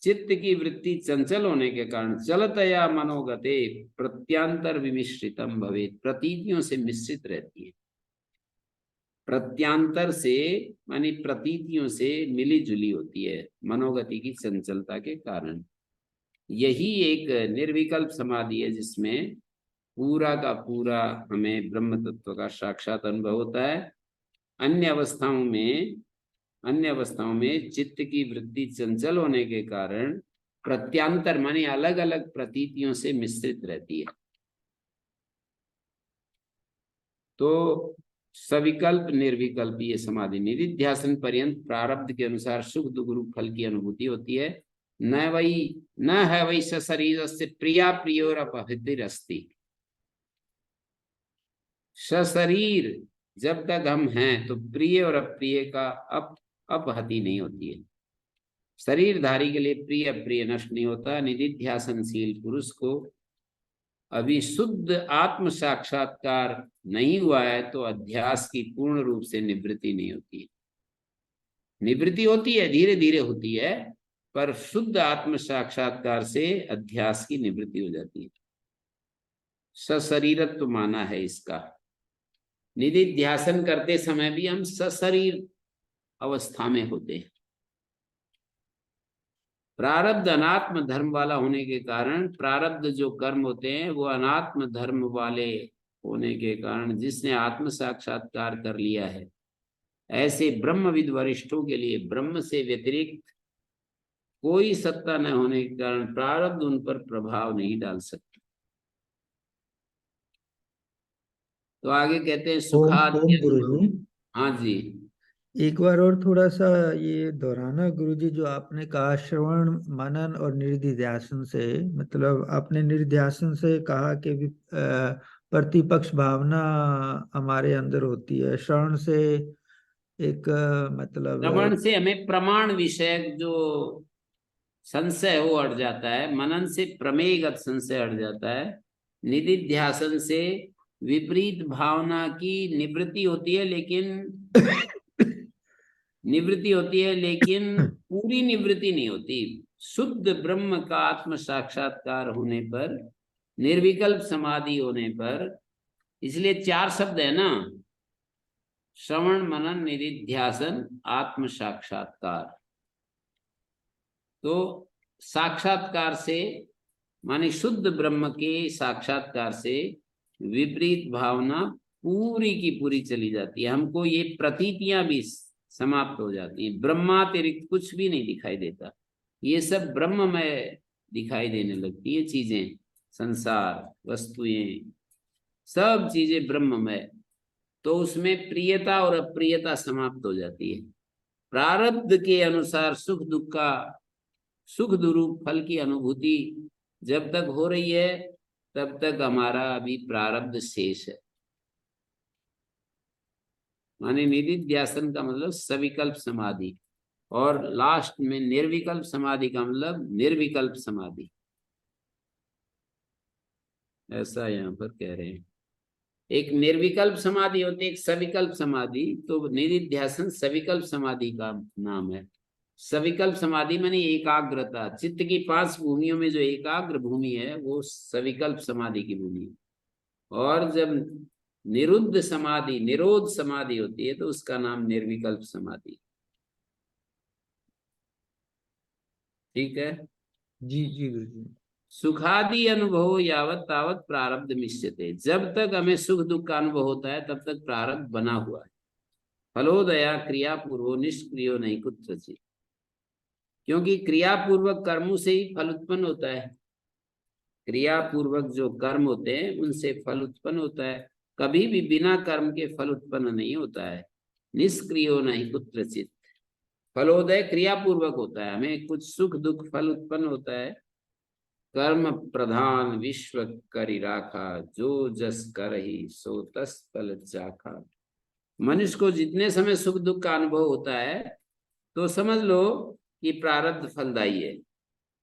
चित्त की वृत्ति चंचल होने के कारण चलतया मनोगते प्रत्यांतर विमिश्रितम भवेत्, प्रतीतियों से मिश्रित रहती है। प्रत्यांतर से मानी प्रतीतियों से मिली जुली होती है मनोगति की चंचलता के कारण। यही एक निर्विकल्प समाधि है जिसमें पूरा का पूरा हमें ब्रह्म तत्व का साक्षात अनुभव होता है। अन्य अवस्थाओं में चित्त की वृत्ति चंचल होने के कारण प्रत्यांतर मानी अलग अलग प्रतीतियों से मिश्रित रहती है। तो सविकल्प निर्विकल्प ये समाधि निधिध्यासन पर्यंत प्रारब्ध के अनुसार सुख दुख रूप फल की अनुभूति होती है। न है वही सशरीर से प्रिया प्रियोर अपहृतिरस्ति। सशरीर जब तक हम हैं तो प्रिय और अप्रिय का अपहति नहीं होती है। शरीरधारी के लिए प्रिय अप्रिय नष्ट नहीं होता। निधिध्यासनशील पुरुष को अभी शुद्ध आत्म साक्षात्कार नहीं हुआ है तो अध्यास की पूर्ण रूप से निवृत्ति नहीं होती है। निवृत्ति होती है, धीरे धीरे होती है, पर शुद्ध आत्म साक्षात्कार से अध्यास की निवृत्ति हो जाती है। सशरीरत्व माना है इसका। निधिध्यासन करते समय भी हम सशरीर अवस्था में होते हैं। प्रारब्ध अनात्म धर्म वाला होने के कारण प्रारब्ध जो कर्म होते हैं वो अनात्म धर्म वाले होने के कारण जिसने आत्म साक्षात्कार कर लिया है, ऐसे ब्रह्मविद वरिष्ठों के लिए ब्रह्म से व्यतिरिक्त कोई सत्ता न होने के कारण प्रारब्ध उन पर प्रभाव नहीं डाल सकते। तो आगे कहते हैं सुखाद्य। गुरुजी, हाँ जी, एक बार और थोड़ा सा ये दोहराना गुरुजी, जो आपने कहा श्रवण मनन और निर्धिध्यासन से, मतलब आपने निर्ध्यासन से कहा कि प्रतिपक्ष भावना हमारे अंदर होती है, श्रवण से एक मतलब श्रवण से हमें प्रमाण विषयक जो संशय वो हट जाता है, मनन से प्रमेयगत संशय हट जाता है, निधिध्यासन से विपरीत भावना की निवृत्ति होती है, लेकिन पूरी निवृत्ति नहीं होती। शुद्ध ब्रह्म का आत्म साक्षात्कार होने पर, निर्विकल्प समाधि होने पर, इसलिए 4 शब्द है ना, श्रवण मनन निधिध्यासन आत्म साक्षात्कार। तो साक्षात्कार से माने शुद्ध ब्रह्म के साक्षात्कार से विपरीत भावना पूरी की पूरी चली जाती है। हमको ये प्रतीतियां भी समाप्त हो जाती हैं। ब्रह्मातिरिक्त कुछ भी नहीं दिखाई देता, ये सब ब्रह्ममय दिखाई देने लगती है चीजें, संसार वस्तुएं सब चीजें ब्रह्ममय। तो उसमें प्रियता और अप्रियता समाप्त हो जाती है। प्रारब्ध के अनुसार सुख दुरूप फल की अनुभूति जब तक हो रही है तब तक हमारा अभी प्रारब्ध शेष है। माने निधिध्यासन का मतलब सविकल्प समाधि, और लास्ट में निर्विकल्प समाधि का मतलब निर्विकल्प समाधि, ऐसा यहाँ पर कह रहे हैं। एक निर्विकल्प समाधि होती है, एक सविकल्प समाधि। तो निधिध्यासन सविकल्प समाधि का नाम है। सविकल्प समाधि माने एकाग्रता, चित्त की 5 भूमियों में जो एकाग्र भूमि है वो सविकल्प समाधि की भूमि है। और जब निरुद्ध समाधि, निरोध समाधि होती है तो उसका नाम निर्विकल्प समाधि। ठीक है जी जी गुरुजी। सुखादि अनुभव यावत तावत प्रारब्ध मिश्यते। जब तक हमें सुख दुख का अनुभव होता है तब तक प्रारब्ध बना हुआ है। फलोदया क्रिया पूर्वो निष्क्रियो नहीं कुत्रचित्। क्योंकि क्रियापूर्वक कर्मों से ही फल उत्पन्न होता है। क्रियापूर्वक जो कर्म होते हैं उनसे फल उत्पन्न होता है, कभी भी बिना कर्म के फल उत्पन्न नहीं होता है। निष्क्रियो नहीं कुत्रचित। फलोदय क्रियापूर्वक होता है, हमें कुछ सुख दुख फल उत्पन्न होता है। कर्म प्रधान विश्व करि राखा, जो जस करहि सो तस फल चाखा। मनुष्य को जितने समय सुख दुख का अनुभव होता है तो समझ लो कि प्रारब्ध फलदायी है,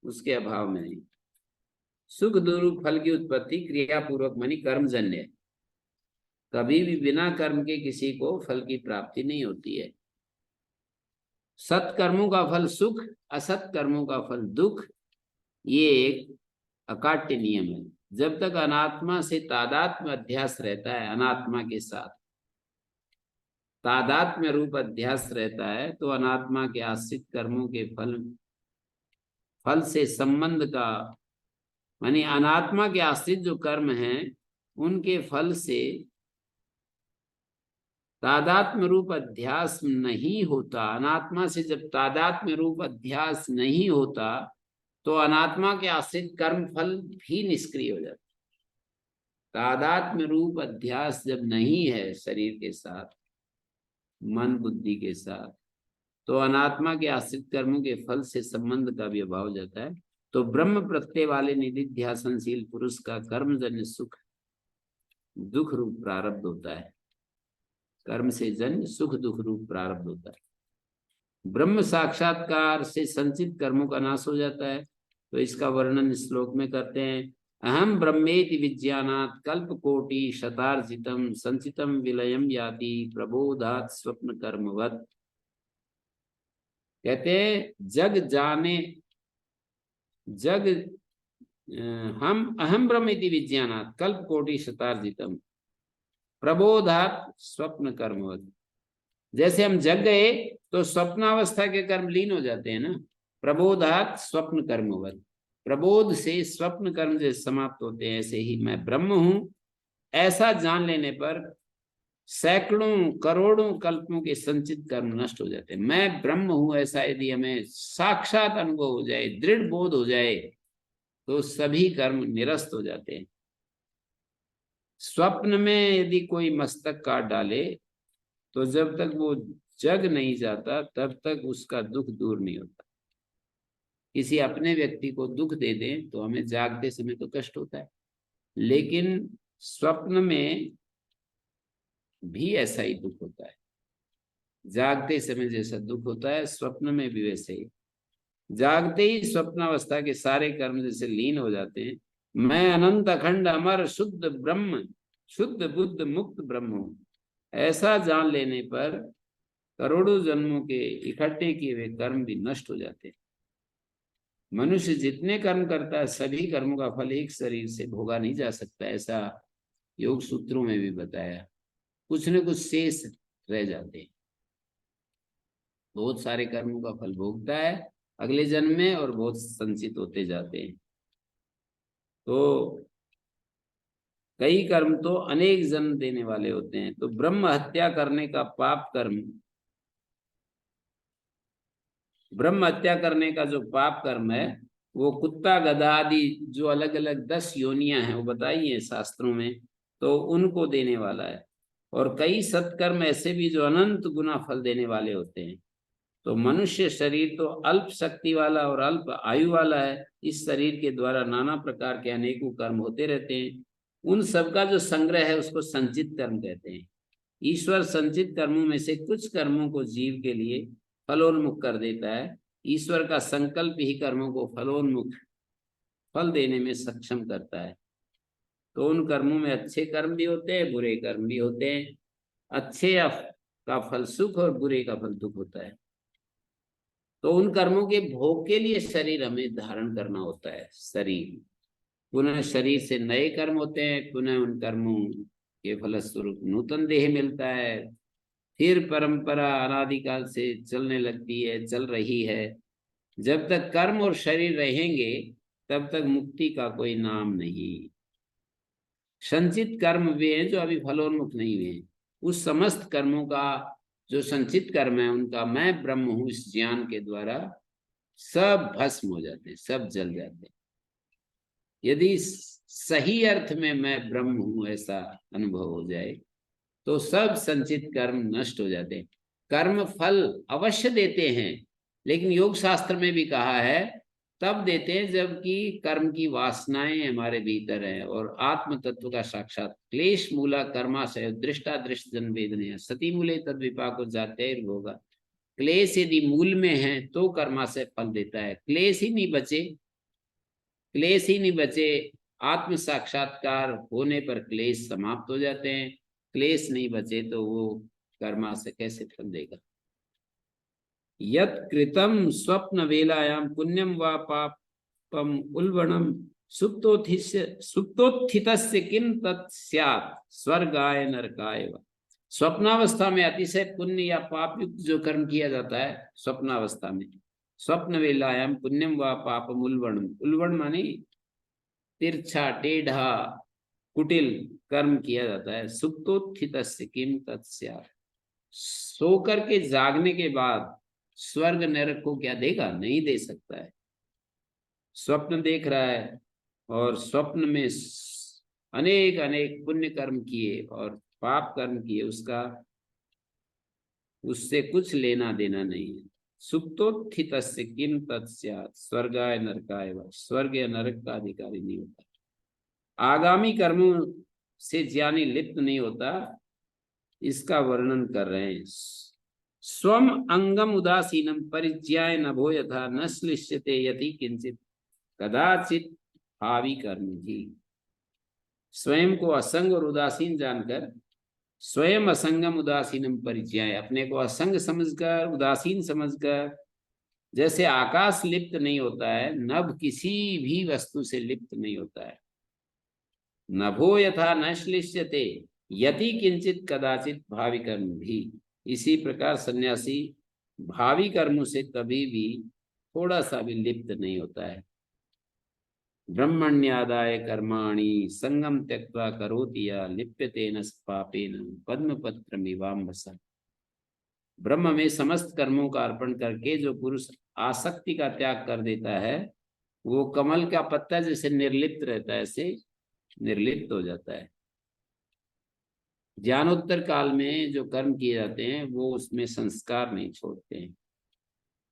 उसके अभाव में नहीं। सुख दुख फल की उत्पत्ति क्रियापूर्वक मानी कर्मजन्य है, कभी भी बिना कर्म के किसी को फल की प्राप्ति नहीं होती है। सत्कर्मों का फल सुख, असत कर्मों का फल दुख, ये एक अकाट्य नियम है। जब तक अनात्मा से तादात्म्य अध्यास रहता है, अनात्मा के साथ तादात्म्य रूप अध्यास रहता है, तो अनात्मा के आश्रित कर्मों के फल से संबंध का मानी अनात्मा के आश्रित जो कर्म हैं उनके फल से तादात्म्य रूप अध्यास नहीं होता। अनात्मा से जब तादात्म्य रूप अध्यास नहीं होता तो अनात्मा के आश्रित कर्म फल भी निष्क्रिय हो जाते। तादात्म्य रूप अध्यास जब नहीं है शरीर के साथ, मन बुद्धि के साथ, तो अनात्मा के आश्रित कर्मों के फल से संबंध का भी अभाव हो जाता है। तो ब्रह्म प्रत्यय वाले निधिध्यासनशील पुरुष का कर्मजन्य सुख दुख रूप प्रारब्ध होता है। कर्म से जन्य सुख दुख रूप प्रारब्ध होता है। ब्रह्म साक्षात्कार से संचित कर्मों का नाश हो जाता है। तो इसका वर्णन इस श्लोक में करते हैं। अहम ब्रह्मेति विज्ञानात् कल्पकोटि शतार्जितम संचितम विलयम याति प्रबोधात् स्वप्न कर्मवत्। कहते जग जाने जग हम अहम ब्रह्मेति विज्ञानात् कल्पकोटि शतार्जितम प्रबोधात् स्वप्न कर्मवत्। जैसे हम जग गए तो स्वप्नावस्था के कर्म लीन हो जाते हैं ना। प्रबोधात् स्वप्न कर्मवत्, प्रबोध से स्वप्न कर्म जैसे समाप्त होते हैं, ऐसे ही मैं ब्रह्म हूं ऐसा जान लेने पर सैकड़ों करोड़ों कल्पों के संचित कर्म नष्ट हो जाते हैं। मैं ब्रह्म हूं ऐसा यदि हमें साक्षात अनुभव हो जाए, दृढ़ बोध हो जाए, तो सभी कर्म निरस्त हो जाते हैं। स्वप्न में यदि कोई मस्तक काट डाले तो जब तक वो जग नहीं जाता तब तक उसका दुख दूर नहीं होता। किसी अपने व्यक्ति को दुख दे दें तो हमें जागते समय तो कष्ट होता है, लेकिन स्वप्न में भी ऐसा ही दुख होता है। जागते समय जैसा दुख होता है स्वप्न में भी वैसे ही। जागते ही स्वप्नावस्था के सारे कर्म जैसे लीन हो जाते हैं। मैं अनंत अखंड अमर शुद्ध ब्रह्म, शुद्ध बुद्ध मुक्त ब्रह्म हूं ऐसा जान लेने पर करोड़ों जन्मों के इकट्ठे किए हुए कर्म भी नष्ट हो जाते हैं। मनुष्य जितने कर्म करता है सभी कर्मों का फल एक शरीर से भोगा नहीं जा सकता, ऐसा योग सूत्रों में भी बताया। कुछ न कुछ शेष रह जाते हैं। बहुत सारे कर्मों का फल भोगता है अगले जन्म में और बहुत संचित होते जाते हैं। तो कई कर्म तो अनेक जन्म देने वाले होते हैं। तो ब्रह्म हत्या करने का पाप कर्म, ब्रह्म हत्या करने का जो पाप कर्म है वो कुत्ता गधा आदि जो अलग अलग 10 योनियां हैं वो बताई है शास्त्रों में, तो उनको देने वाला है। और कई सत्कर्म ऐसे भी जो अनंत गुना फल देने वाले होते हैं। तो मनुष्य शरीर तो अल्प शक्ति वाला और अल्प आयु वाला है। इस शरीर के द्वारा नाना प्रकार के अनेकों कर्म होते रहते हैं। उन सब का जो संग्रह है उसको संचित कर्म कहते हैं। ईश्वर संचित कर्मों में से कुछ कर्मों को जीव के लिए फलोन्मुख कर देता है। ईश्वर का संकल्प ही कर्मों को फलोन्मुख फल देने में सक्षम करता है। तो उन कर्मों में अच्छे कर्म भी होते हैं, बुरे कर्म भी होते हैं। अच्छे का फल सुख और बुरे का फल दुख होता है। तो उन कर्मों के भोग के लिए शरीर हमें धारण करना होता है। शरीर पुनः शरीर से नए कर्म होते हैं, पुनः उन कर्मों के फलस्वरूप नूतन देह मिलता है। फिर परंपरा अनादिकाल से चलने लगती है, चल रही है। जब तक कर्म और शरीर रहेंगे तब तक मुक्ति का कोई नाम नहीं। संचित कर्म वे हैं जो अभी फलोन्मुख नहीं हुए। उस समस्त कर्मों का जो संचित कर्म है उनका मैं ब्रह्म हूं इस ज्ञान के द्वारा सब भस्म हो जाते हैं, सब जल जाते हैं। यदि सही अर्थ में मैं ब्रह्म हूं ऐसा अनुभव हो जाए तो सब संचित कर्म नष्ट हो जाते हैं। कर्म फल अवश्य देते हैं, लेकिन योग शास्त्र में भी कहा है तब देते हैं जबकि कर्म की वासनाएं हमारे भीतर हैं और आत्म तत्व का साक्षात। क्लेश मूला कर्माशय दृष्टा दृष्ट जन वेदने सती मूले तद विपाको जाते होगा। क्लेश यदि मूल में है तो कर्माशय फल देता है। क्लेश ही नहीं बचे, क्लेश ही नहीं बचे, आत्म साक्षात्कार होने पर क्लेश समाप्त हो जाते हैं। क्लेश नहीं बचे तो वो कर्मा से कैसे फल देगा। यत् कृतम स्वप्न वेलायाम पुण्यम व पापम उल्बणम सुप्तोत्थितस्य किम तत् स्यात् स्वर्गाय नरकाय वा। स्वप्नावस्था में अतिशय पुण्य या पाप युक्त जो कर्म किया जाता है स्वप्नावस्था में, स्वप्न वेलायाम पुण्यम व पापम उल्बणम, उल्बण माने तिरछा टेढ़ा कुटिल कर्म किया जाता है। सुप्तोत्थितस्य किम तत् स्यात्, सो करके जागने के बाद स्वर्ग नरक को क्या देगा, नहीं दे सकता है। स्वप्न देख रहा है और स्वप्न में अनेक अनेक पुण्य कर्म किए और पाप कर्म किए, उससे कुछ लेना देना नहीं है। सुप्तोत्थितस्य किम तत् स्यात् स्वर्गाय नरकाय वा, स्वर्ग या नरक का अधिकारी नहीं होता। आगामी कर्मों से ज्ञानी लिप्त नहीं होता, इसका वर्णन कर रहे हैं। स्वम अंगम उदासीनम परिज्याय नभो यथा न श्लिष्यते यति किंचित कदाचित भावी कर्म ही। स्वयं को असंग और उदासीन जानकर, स्वयं असंगम उदासीनम परिज्याय, अपने को असंग समझकर उदासीन समझकर, जैसे आकाश लिप्त नहीं होता है, नभ किसी भी वस्तु से लिप्त नहीं होता है। नभो यथा न श्लिष्यते यति किंचित कदाचित भावी कर्म भी। इसी प्रकार सन्यासी भावी कर्मों से कभी भी थोड़ा सा भी लिप्त नहीं होता है। ब्रह्मण्यादाय कर्माणि संगम त्यक्त्वा करोति या लिप्यतेन पापेन पद्मपत्रमिवाम्भसा। ब्रह्म में समस्त कर्मों का अर्पण करके जो पुरुष आसक्ति का त्याग कर देता है, वो कमल का पत्ता जैसे निर्लिप्त रहता है ऐसे निर्लिप्त हो जाता है। ज्ञानोत्तर काल में जो कर्म किए जाते हैं वो उसमें संस्कार नहीं छोड़ते हैं।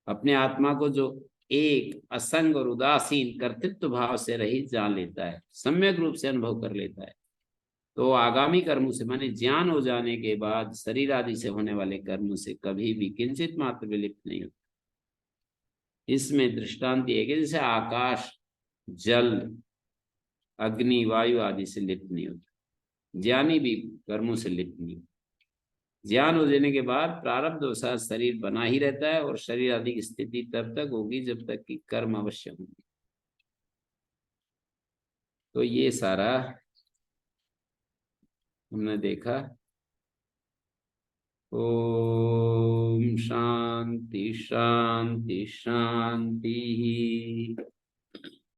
अपने आत्मा को जो एक असंग और उदासीन कर्तृत्व भाव से रहित जान लेता है, सम्यक रूप से अनुभव कर लेता है, तो आगामी कर्मों से माने ज्ञान हो जाने के बाद शरीर आदि से होने वाले कर्मों से कभी भी किंचित मात्र विलिप्त नहीं होता। इसमें दृष्टांत ये कि जैसे आकाश जल अग्नि वायु आदि से लिप्त नहीं होता, ज्ञानी भी कर्मों से लिप्त नहीं। ज्ञान हो जाने के बाद प्रारब्ध अनुसार शरीर बना ही रहता है और शरीर आदि की स्थिति तब तक होगी जब तक कि कर्म अवश्य होंगे। तो ये सारा हमने देखा। ओम शांति शांति शांति।